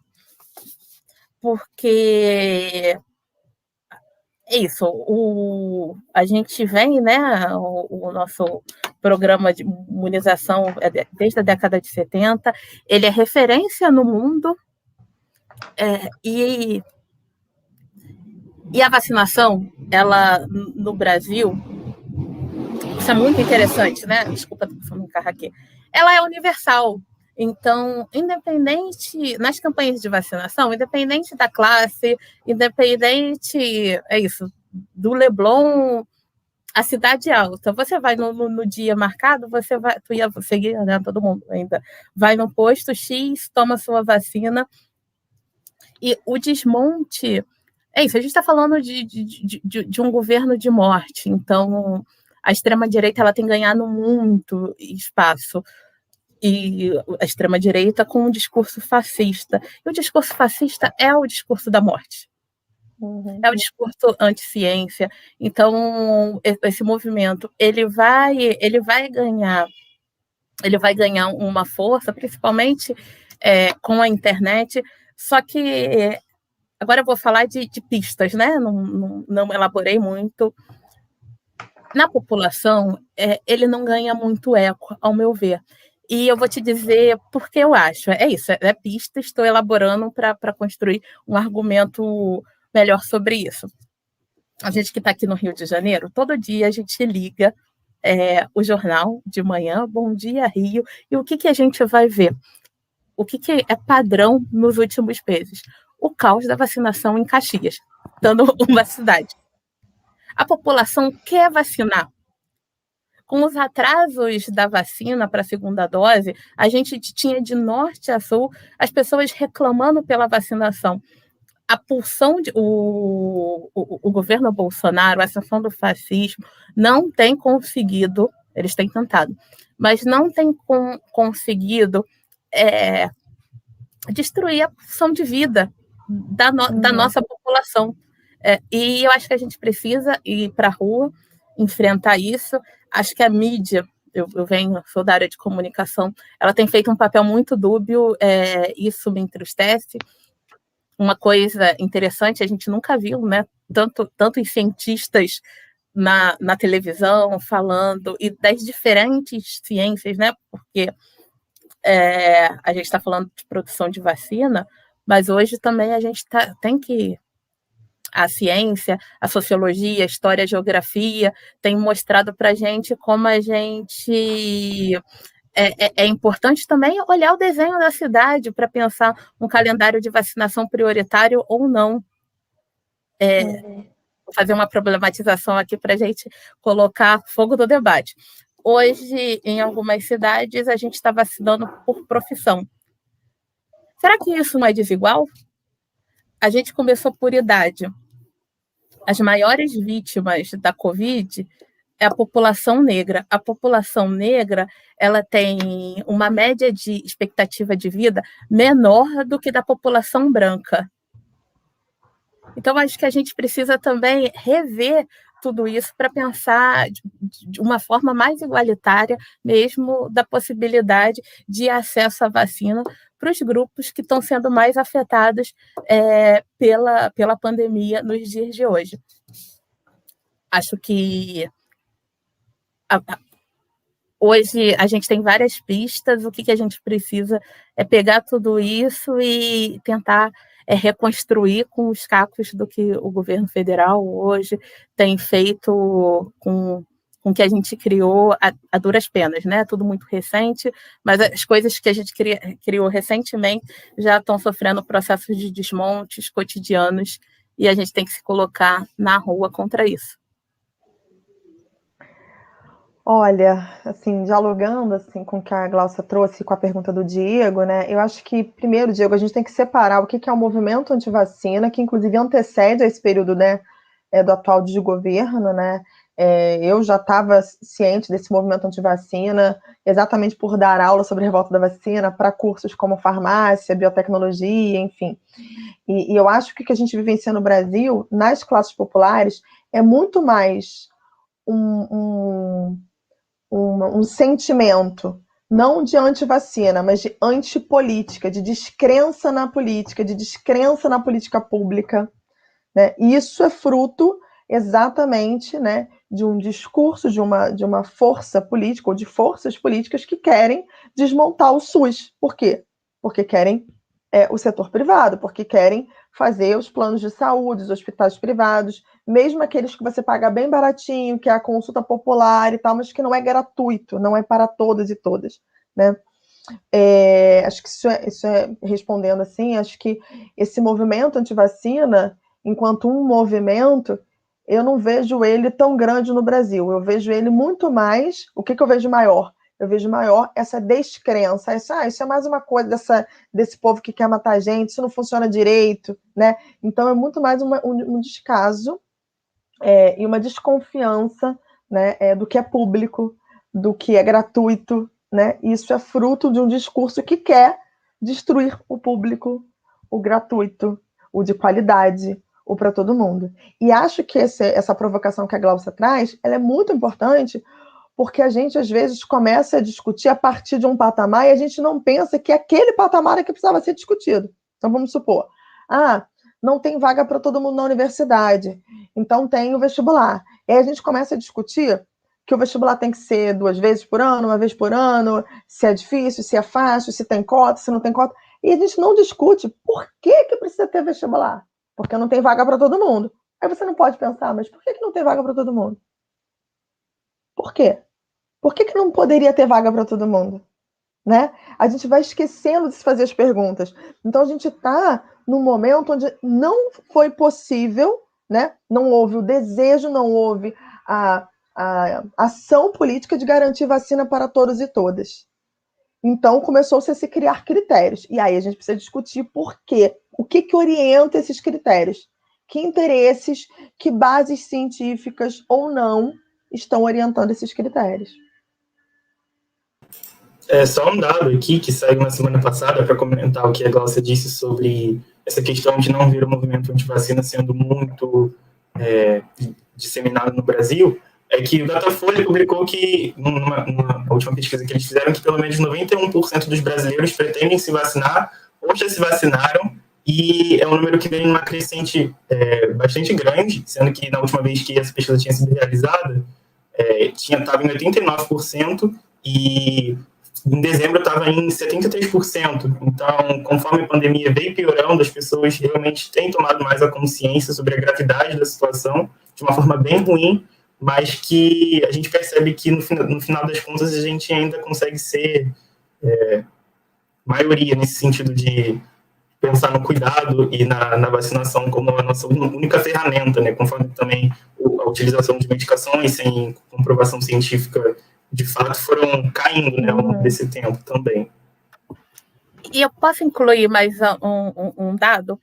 porque é isso, a gente vem, né, o nosso programa de imunização desde a década de 70, ele é referência no mundo, e a vacinação, ela, no Brasil, isso é muito interessante, né? Desculpa, estou passando um carro aqui. Ela é universal. Então, independente, nas campanhas de vacinação, independente da classe, independente, do Leblon à Cidade Alta, você vai no dia marcado, você ia seguir, né, todo mundo ainda, vai no posto X, toma sua vacina, e o desmonte, a gente está falando de um governo de morte, então a extrema-direita ela tem ganhado muito espaço, e a extrema-direita com um discurso fascista. E o discurso fascista é o discurso da morte. Uhum. É o discurso anti-ciência. Então, esse movimento, ele vai ganhar uma força, principalmente com a internet, só que agora eu vou falar de pistas, né? Não elaborei muito. Na população, ele não ganha muito eco, ao meu ver. E eu vou te dizer por que eu acho. É isso, é pista, estou elaborando para construir um argumento melhor sobre isso. A gente que está aqui no Rio de Janeiro, todo dia a gente liga o jornal de manhã, Bom Dia Rio, e o que a gente vai ver? O que é padrão nos últimos meses? O caos da vacinação em Caxias, dando uma cidade. A população quer vacinar. Com os atrasos da vacina para a segunda dose, a gente tinha de norte a sul as pessoas reclamando pela vacinação. A pulsão, o governo Bolsonaro, a ascensão do fascismo, não tem conseguido, eles têm tentado, mas não tem conseguido destruir a pulsão de vida da nossa população. E eu acho que a gente precisa ir para a rua, enfrentar isso. Acho que a mídia, eu sou da área de comunicação, ela tem feito um papel muito dúbio, isso me entristece. Uma coisa interessante, a gente nunca viu, né, tantos cientistas na televisão falando, e das diferentes ciências, né, porque a gente está falando de produção de vacina, mas hoje também a gente tem que a ciência, a sociologia, a história, a geografia, tem mostrado para a gente como a gente... É importante também olhar o desenho da cidade para pensar um calendário de vacinação prioritário ou não. Vou fazer uma problematização aqui para a gente colocar fogo no debate. Hoje, em algumas cidades, a gente está vacinando por profissão. Será que isso não é desigual? A gente começou por idade. As maiores vítimas da Covid é a população negra. A população negra, ela tem uma média de expectativa de vida menor do que da população branca. Então, acho que a gente precisa também rever tudo isso para pensar de uma forma mais igualitária, mesmo da possibilidade de acesso à vacina para os grupos que estão sendo mais afetados pela pandemia nos dias de hoje. Acho que hoje a gente tem várias pistas, o que a gente precisa é pegar tudo isso e tentar reconstruir com os cacos do que o governo federal hoje tem feito com o que a gente criou a duras penas, né? Tudo muito recente, mas as coisas que a gente criou recentemente já estão sofrendo processos de desmontes cotidianos e a gente tem que se colocar na rua contra isso. Olha, assim, dialogando assim, com o que a Glaucia trouxe com a pergunta do Diego, né? Eu acho que, primeiro, Diego, a gente tem que separar o que é o movimento antivacina, que inclusive antecede a esse período, né, do atual desgoverno, né? Eu já estava ciente desse movimento antivacina, exatamente por dar aula sobre a revolta da vacina para cursos como farmácia, biotecnologia, enfim. E eu acho que o que a gente vivencia no Brasil, nas classes populares, é muito mais um sentimento, não de antivacina, mas de antipolítica, de descrença na política, de descrença na política pública, né? E isso é fruto exatamente, né, de um discurso de uma força política, ou de forças políticas que querem desmontar o SUS. Por quê? Porque querem o setor privado, porque querem fazer os planos de saúde, os hospitais privados, mesmo aqueles que você paga bem baratinho, que é a consulta popular e tal, mas que não é gratuito, não é para todas e todas, né? Acho que isso é respondendo assim, acho que esse movimento antivacina, enquanto um movimento, eu não vejo ele tão grande no Brasil, eu vejo ele muito mais, o que eu vejo maior? Eu vejo maior essa descrença, isso é mais uma coisa desse povo que quer matar a gente, isso não funciona direito, né? Então é muito mais um descaso e uma desconfiança, né, do que é público, do que é gratuito, né? Isso é fruto de um discurso que quer destruir o público, o gratuito, o de qualidade, o para todo mundo. E acho que essa provocação que a Glaucia traz, ela é muito importante, porque a gente, às vezes, começa a discutir a partir de um patamar e a gente não pensa que aquele patamar é que precisava ser discutido. Então, vamos supor, não tem vaga para todo mundo na universidade, então tem o vestibular. E aí a gente começa a discutir que o vestibular tem que ser 2 vezes por ano, 1 vez por ano, se é difícil, se é fácil, se tem cota, se não tem cota. E a gente não discute por que precisa ter vestibular. Porque não tem vaga para todo mundo. Aí você não pode pensar, mas por que não tem vaga para todo mundo? Por quê? Por que não poderia ter vaga para todo mundo? Né? A gente vai esquecendo de se fazer as perguntas. Então, a gente está num momento onde não foi possível, né? Não houve o desejo, não houve a ação política de garantir vacina para todos e todas. Então, começou-se a se criar critérios. E aí a gente precisa discutir por quê. O que orienta esses critérios? Que interesses, que bases científicas ou não estão orientando esses critérios? Só um dado aqui que saiu na semana passada para comentar o que a Glaucia disse sobre essa questão de não ver o movimento antivacina sendo muito disseminado no Brasil, é que o Datafolha publicou que, numa última pesquisa que eles fizeram, que pelo menos 91% dos brasileiros pretendem se vacinar ou já se vacinaram, e é um número que vem numa crescente bastante grande, sendo que na última vez que essa pesquisa tinha sido realizada, estava em 89%, e em dezembro estava em 73%. Então, conforme a pandemia veio piorando, as pessoas realmente têm tomado mais a consciência sobre a gravidade da situação, de uma forma bem ruim, mas que a gente percebe que, no final das contas, a gente ainda consegue ser maioria nesse sentido de pensar no cuidado e na vacinação como a nossa única ferramenta, né? Conforme também a utilização de medicações sem comprovação científica de fato foram caindo, né, ao longo desse tempo também. E eu posso incluir mais um dado?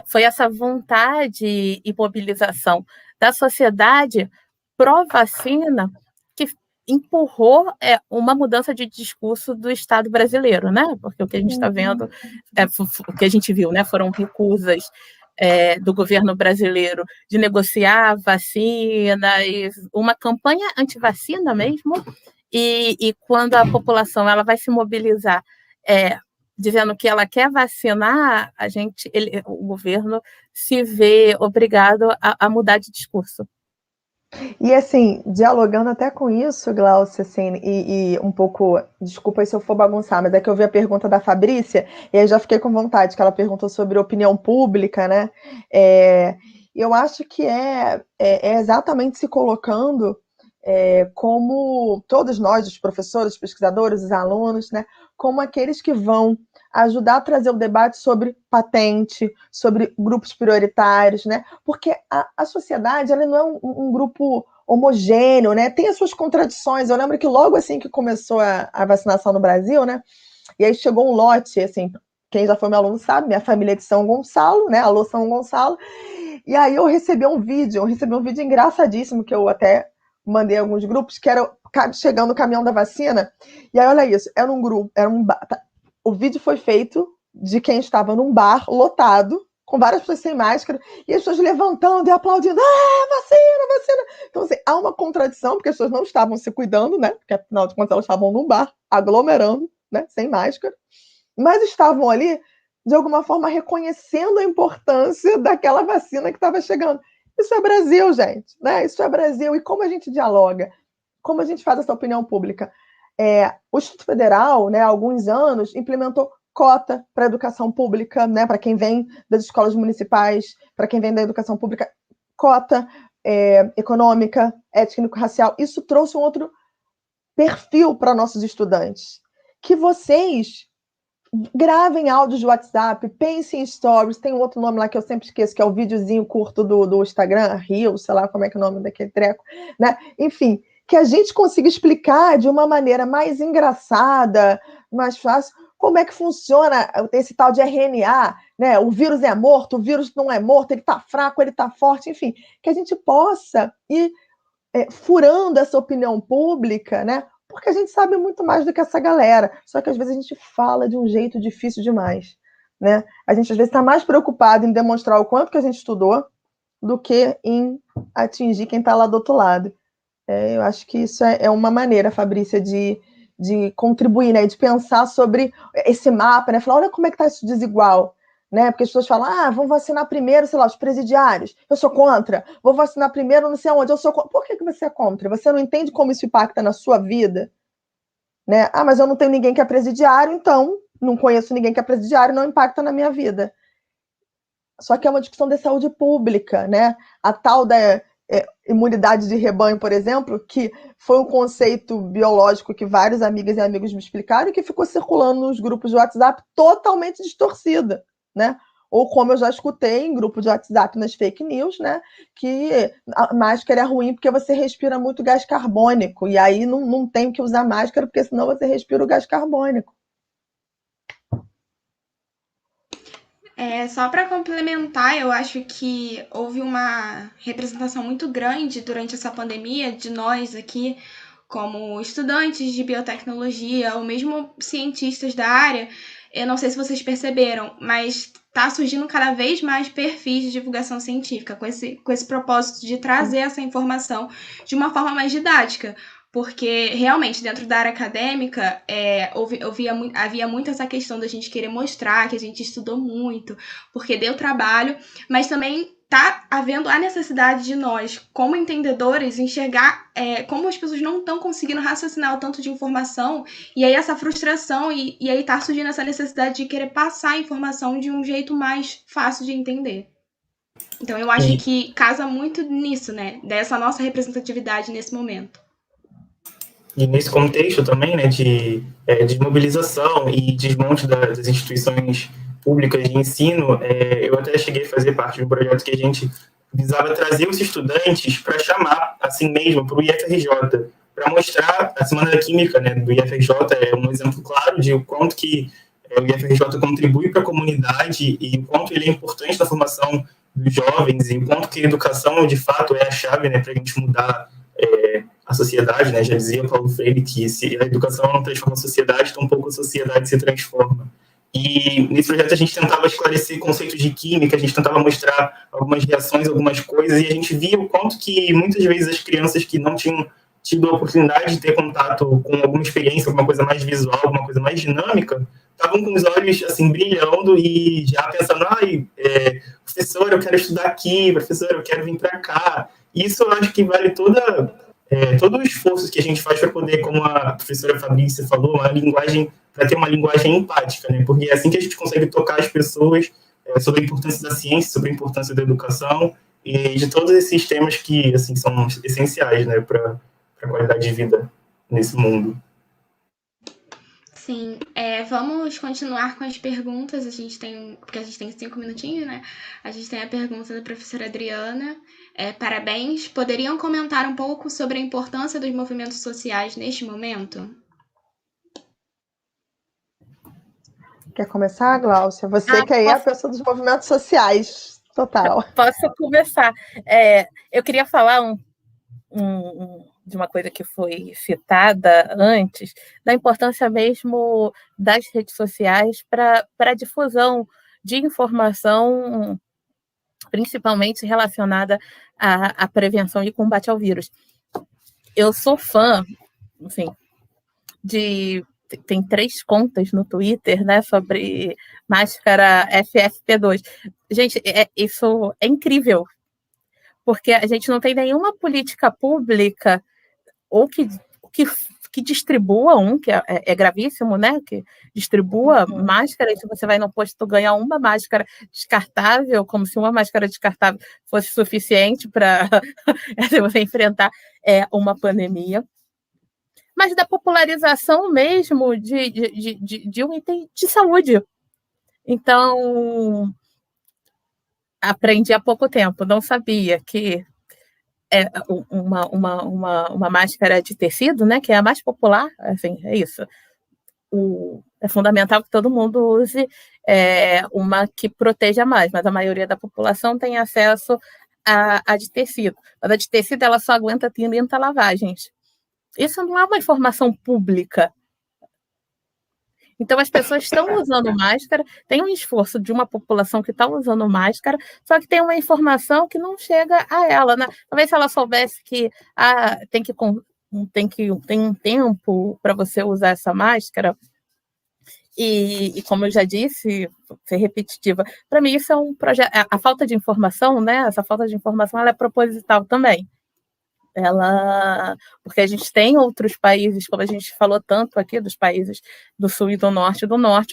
Foi essa vontade e mobilização da sociedade pró-vacina que empurrou uma mudança de discurso do Estado brasileiro, né? Porque o que a gente está vendo, o que a gente viu, né, foram recusas do governo brasileiro de negociar vacina, e uma campanha anti-vacina mesmo, e quando a população ela vai se mobilizar dizendo que ela quer vacinar, o governo se vê obrigado a mudar de discurso. E assim, dialogando até com isso, Glaucia, assim, e um pouco, desculpa aí se eu for bagunçar, mas é que eu vi a pergunta da Fabrícia, e aí já fiquei com vontade, que ela perguntou sobre opinião pública, né? Eu acho que é exatamente se colocando como todos nós, os professores, os pesquisadores, os alunos, né, como aqueles que vão ajudar a trazer o debate sobre patente, sobre grupos prioritários, né? Porque a sociedade ela não é um grupo homogêneo, né? Tem as suas contradições. Eu lembro que logo assim que começou a vacinação no Brasil, né? E aí chegou um lote, assim, quem já foi meu aluno sabe, minha família é de São Gonçalo, né? Alô, São Gonçalo. E aí eu recebi um vídeo engraçadíssimo que eu até mandei alguns grupos, que era chegando o caminhão da vacina. E aí, olha isso, era um grupo, o vídeo foi feito de quem estava num bar lotado, com várias pessoas sem máscara, e as pessoas levantando e aplaudindo, vacina! Então, assim, há uma contradição, porque as pessoas não estavam se cuidando, né? Porque, afinal de contas, elas estavam num bar, aglomerando, né? Sem máscara, mas estavam ali, de alguma forma, reconhecendo a importância daquela vacina que estava chegando. Isso é Brasil, gente, né? Isso é Brasil. E como a gente dialoga? Como a gente faz essa opinião pública? O Instituto Federal, né, há alguns anos, implementou cota para a educação pública, né, para quem vem das escolas municipais, para quem vem da educação pública, cota econômica, étnico-racial. Isso trouxe um outro perfil para nossos estudantes. Que vocês gravem áudios de WhatsApp, pensem em stories, tem um outro nome lá que eu sempre esqueço, que é o videozinho curto do Instagram, Reels, sei lá como é que é o nome daquele treco, né? Enfim, que a gente consiga explicar de uma maneira mais engraçada, mais fácil, como é que funciona esse tal de RNA, né? O vírus é morto, o vírus não é morto, ele está fraco, ele está forte, enfim, que a gente possa ir furando essa opinião pública, né? Porque a gente sabe muito mais do que essa galera, só que às vezes a gente fala de um jeito difícil demais, né? A gente às vezes está mais preocupado em demonstrar o quanto que a gente estudou do que em atingir quem está lá do outro lado. Eu acho que isso é uma maneira, Fabrícia, de contribuir, né? De pensar sobre esse mapa, né? Falar, olha como é que está isso desigual, né? Porque as pessoas falam, vão vacinar primeiro, sei lá, os presidiários. Eu sou contra. Vou vacinar primeiro não sei aonde. Eu sou contra. Por que você é contra? Você não entende como isso impacta na sua vida? Né? Mas eu não tenho ninguém que é presidiário, então não conheço ninguém que é presidiário, não impacta na minha vida. Só que é uma discussão de saúde pública, né? A tal da imunidade de rebanho, por exemplo, que foi um conceito biológico que vários amigas e amigos me explicaram e que ficou circulando nos grupos de WhatsApp totalmente distorcida, né? Ou como eu já escutei em grupo de WhatsApp nas fake news, né? Que a máscara é ruim porque você respira muito gás carbônico e aí não tem que usar máscara porque senão você respira o gás carbônico. Só para complementar, eu acho que houve uma representação muito grande durante essa pandemia de nós aqui, como estudantes de biotecnologia ou mesmo cientistas da área. Eu não sei se vocês perceberam, mas está surgindo cada vez mais perfis de divulgação científica com esse propósito de trazer essa informação de uma forma mais didática. Porque, realmente, dentro da área acadêmica, havia muito essa questão da gente querer mostrar que a gente estudou muito, porque deu trabalho, mas também tá havendo a necessidade de nós, como entendedores, enxergar como as pessoas não estão conseguindo raciocinar o tanto de informação, e aí essa frustração, e aí tá surgindo essa necessidade de querer passar a informação de um jeito mais fácil de entender. Então eu acho que casa muito nisso, né? Dessa nossa representatividade nesse momento. E nesse contexto também, né, de mobilização e desmonte das instituições públicas de ensino, eu até cheguei a fazer parte de um projeto que a gente visava trazer os estudantes para chamar, assim mesmo, para o IFRJ, para mostrar a Semana da Química, né, do IFRJ é um exemplo claro de o quanto que o IFRJ contribui para a comunidade e o quanto ele é importante na formação dos jovens e o quanto que a educação, de fato, é a chave, né, para a gente mudar a sociedade, né? Já dizia Paulo Freire que se a educação não transforma a sociedade, tampouco a sociedade se transforma. E nesse projeto a gente tentava esclarecer conceitos de química, a gente tentava mostrar algumas reações, algumas coisas, e a gente via o quanto que muitas vezes as crianças que não tinham tido a oportunidade de ter contato com alguma experiência, alguma coisa mais visual, alguma coisa mais dinâmica, estavam com os olhos assim brilhando e já pensando, professor, eu quero estudar aqui, professor, eu quero vir para cá. Isso eu acho que vale todo o esforço que a gente faz para poder, como a professora Fabrícia falou, para ter uma linguagem empática, né? Porque é assim que a gente consegue tocar as pessoas sobre a importância da ciência, sobre a importância da educação e de todos esses temas que assim são essenciais, né, para a qualidade de vida nesse mundo. Sim, vamos continuar com as perguntas. Porque a gente tem 5 minutinhos, né? A gente tem a pergunta da professora Adriana. Parabéns. Poderiam comentar um pouco sobre a importância dos movimentos sociais neste momento? Quer começar, Gláucia? Você que aí é a pessoa dos movimentos sociais, total. Posso começar. Eu queria falar de uma coisa que foi citada antes, da importância mesmo das redes sociais para a difusão de informação, principalmente relacionada à prevenção e combate ao vírus. Eu sou fã, enfim, tem 3 contas no Twitter, né, sobre máscara FFP2. Gente, isso é incrível, porque a gente não tem nenhuma política pública ou que distribua que é gravíssimo, né? Que distribua máscara, e se você vai no posto ganhar uma máscara descartável, como se uma máscara descartável fosse suficiente para você enfrentar uma pandemia. Mas da popularização mesmo de um item de saúde. Então, aprendi há pouco tempo, não sabia que uma máscara de tecido, né, que é a mais popular, assim, é isso. É fundamental que todo mundo use uma que proteja mais, mas a maioria da população tem acesso à de tecido. Mas a de tecido ela só aguenta 30 lavagens. Isso não é uma informação pública. Então, as pessoas estão usando máscara, tem um esforço de uma população que está usando máscara, só que tem uma informação que não chega a ela, né? Talvez se ela soubesse que tem um tempo para você usar essa máscara, e como eu já disse, ser repetitiva, para mim isso é um projeto, a falta de informação, né? Essa falta de informação ela é proposital também. Porque a gente tem outros países, como a gente falou tanto aqui, dos países do Sul e do Norte,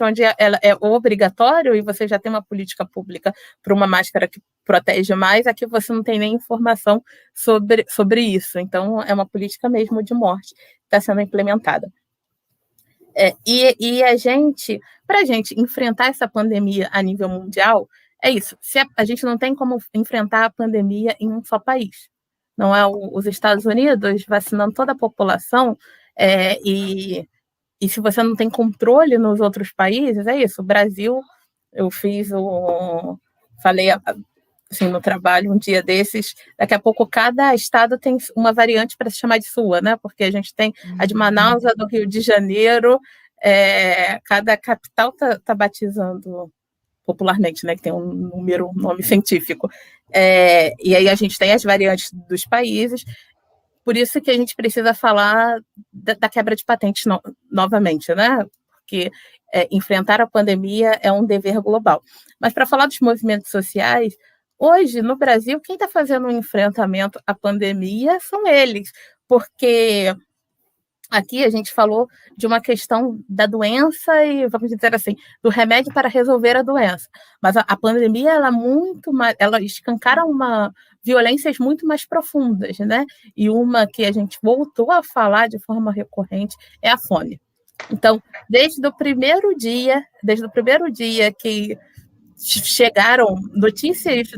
onde ela é obrigatório e você já tem uma política pública para uma máscara que protege mais, aqui você não tem nem informação sobre isso. Então, é uma política mesmo de morte que está sendo implementada. E para a gente enfrentar essa pandemia a nível mundial, é isso. A gente não tem como enfrentar a pandemia em um só país. Não é os Estados Unidos vacinando toda a população, e se você não tem controle nos outros países, é isso. O Brasil, eu falei assim, no trabalho um dia desses, daqui a pouco cada estado tem uma variante para se chamar de sua, né? Porque a gente tem a de Manaus, a do Rio de Janeiro, cada capital tá batizando popularmente, né, que tem um nome científico. E aí a gente tem as variantes dos países, por isso que a gente precisa falar da quebra de patentes novamente, né? Porque enfrentar a pandemia é um dever global. Mas para falar dos movimentos sociais, Hoje, no Brasil, quem está fazendo o enfrentamento à pandemia são eles, porque aqui a gente falou de uma questão da doença e, vamos dizer assim, do remédio para resolver a doença. Mas a pandemia, ela escancara violências muito mais profundas, né? E uma que a gente voltou a falar de forma recorrente é a fome. Então, desde o primeiro dia que chegaram notícias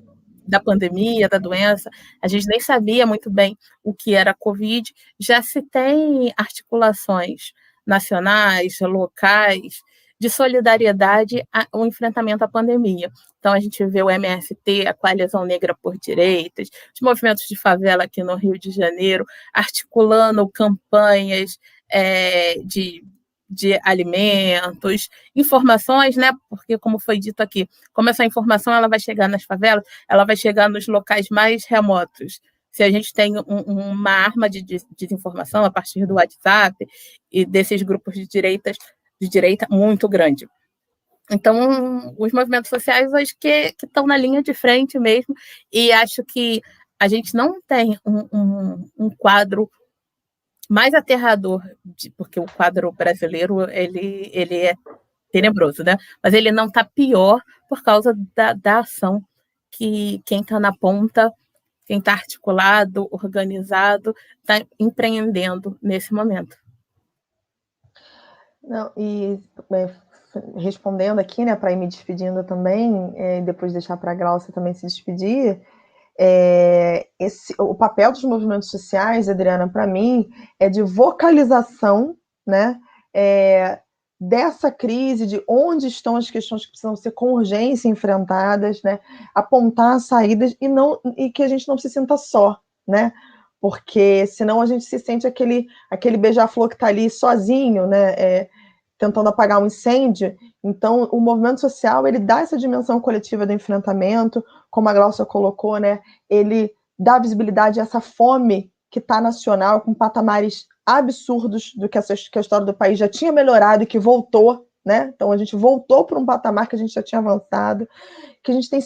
da pandemia, da doença, a gente nem sabia muito bem o que era a Covid, já se tem articulações nacionais, locais, de solidariedade ao enfrentamento à pandemia. Então, a gente vê o MST, a Coalizão Negra por Direitos, os movimentos de favela aqui no Rio de Janeiro, articulando campanhas de alimentos, informações, né? Porque, como foi dito aqui, como essa informação ela vai chegar nas favelas, ela vai chegar nos locais mais remotos. Se a gente tem uma arma de desinformação a partir do WhatsApp e desses grupos de direita muito grande. Então, os movimentos sociais hoje que estão na linha de frente mesmo, e acho que a gente não tem um quadro mais aterrador, porque o quadro brasileiro ele é tenebroso, né? Mas ele não está pior por causa da ação que quem está na ponta, quem está articulado, organizado, está empreendendo nesse momento. Não, e respondendo aqui, né, para ir me despedindo também, e depois deixar para a Glaucia também se despedir, o papel dos movimentos sociais, Adriana, para mim, é de vocalização, né, dessa crise, de onde estão as questões que precisam ser com urgência enfrentadas, né, apontar saídas e que a gente não se sinta só, né, porque senão a gente se sente aquele beija-flor que está ali sozinho, né, tentando apagar um incêndio. Então, o movimento social, ele dá essa dimensão coletiva do enfrentamento, como a Glaucia colocou, né, ele dá visibilidade a essa fome que está nacional, com patamares absurdos do que a história do país já tinha melhorado e que voltou, né? Então, a gente voltou para um patamar que a gente já tinha avançado, que a gente tem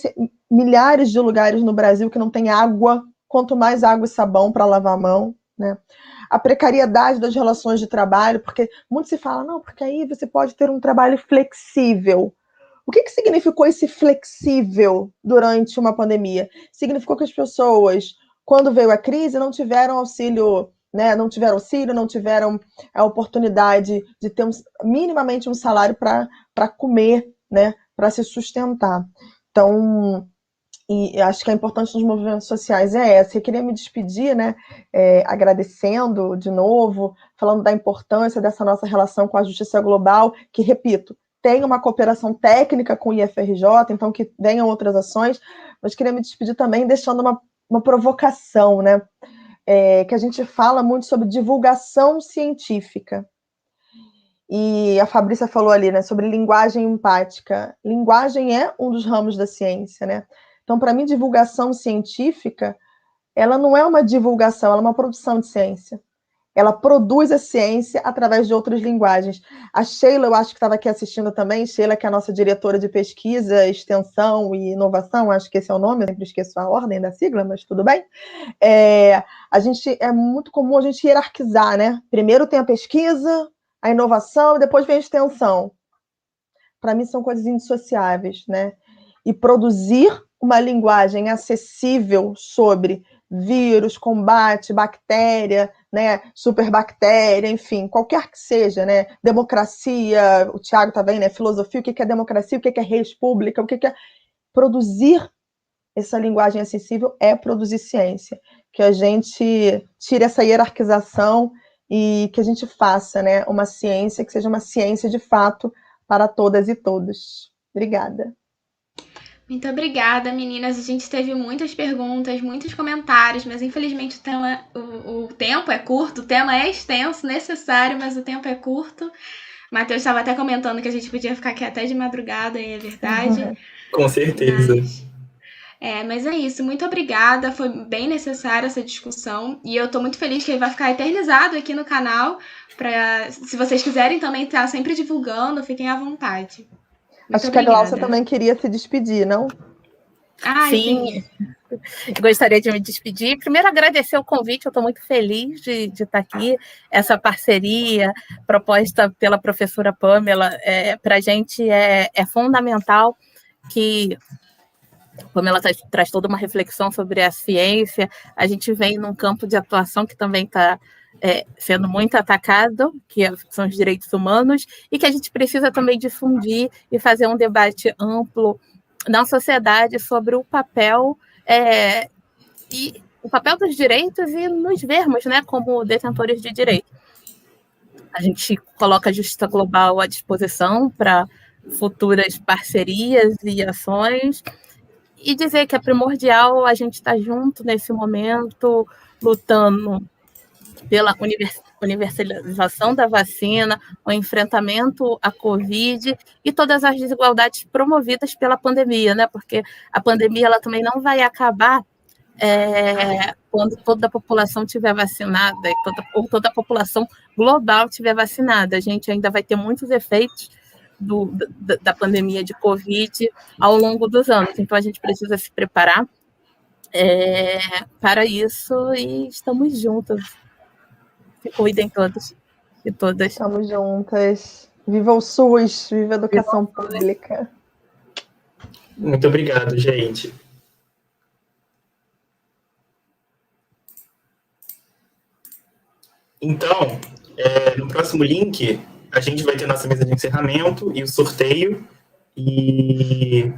milhares de lugares no Brasil que não tem água, quanto mais água e sabão para lavar a mão, né? A precariedade das relações de trabalho, porque muito se fala, não, porque aí você pode ter um trabalho flexível. O que significou esse flexível durante uma pandemia? Significou que as pessoas, quando veio a crise, não tiveram auxílio, né? Não tiveram a oportunidade de ter minimamente um salário para comer, né? Para se sustentar. Então, e acho que a importância dos movimentos sociais é essa. Eu queria me despedir, né, agradecendo de novo, falando da importância dessa nossa relação com a justiça global, que, repito, tem uma cooperação técnica com o IFRJ, então que venham outras ações, mas queria me despedir também deixando uma provocação, né, que a gente fala muito sobre divulgação científica. E a Fabrícia falou ali, né, sobre linguagem empática. Linguagem é um dos ramos da ciência, né? Então, para mim, divulgação científica, ela não é uma divulgação, ela é uma produção de ciência. Ela produz a ciência através de outras linguagens. A Sheila, eu acho que estava aqui assistindo também, Sheila, que é a nossa diretora de pesquisa, extensão e inovação, acho que esse é o nome, eu sempre esqueço a ordem da sigla, mas tudo bem. É muito comum a gente hierarquizar, né? Primeiro tem a pesquisa, a inovação, e depois vem a extensão. Para mim, são coisas indissociáveis, né? E produzir uma linguagem acessível sobre vírus, combate, bactéria, né, superbactéria, enfim, qualquer que seja, né, democracia, o Tiago tá bem, né, filosofia, o que é democracia, o que é república, o que é produzir essa linguagem acessível é produzir ciência, que a gente tire essa hierarquização e que a gente faça, né, uma ciência que seja uma ciência de fato para todas e todos. Obrigada. Muito obrigada, meninas. A gente teve muitas perguntas, muitos comentários, mas infelizmente o tempo é curto, o tema é extenso, necessário, mas o tempo é curto. Matheus estava até comentando que a gente podia ficar aqui até de madrugada, e é verdade. Com certeza. Mas é isso. Muito obrigada. Foi bem necessária essa discussão. E eu estou muito feliz que ele vai ficar eternizado aqui no canal. Se vocês quiserem também estar sempre divulgando, fiquem à vontade. Acho que a Glaucia também queria se despedir, não? Sim, gostaria de me despedir. Primeiro, agradecer o convite, eu estou muito feliz de estar aqui. Essa parceria proposta pela professora Pamela, para a gente é fundamental, que a Pamela traz toda uma reflexão sobre a ciência. A gente vem num campo de atuação que também está sendo muito atacado, que são os direitos humanos, e que a gente precisa também difundir e fazer um debate amplo na sociedade sobre o papel dos direitos e nos vermos, né, como detentores de direito. A gente coloca a justiça global à disposição para futuras parcerias e ações, e dizer que é primordial a gente estar junto nesse momento, lutando pela universalização da vacina, o enfrentamento à Covid e todas as desigualdades promovidas pela pandemia, né? Porque a pandemia ela também não vai acabar quando toda a população estiver vacinada, ou toda a população global estiver vacinada. A gente ainda vai ter muitos efeitos da pandemia de Covid ao longo dos anos. Então, a gente precisa se preparar para isso e estamos juntas. Se cuidem todos e todas. Estamos juntas. Viva o SUS, viva a educação pública. Muito obrigado, gente. Então, no próximo link, a gente vai ter nossa mesa de encerramento e o sorteio. E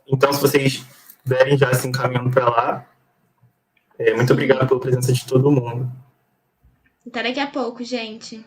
então, se vocês puderem já se encaminhando para lá, muito obrigado pela presença de todo mundo. Até daqui a pouco, gente.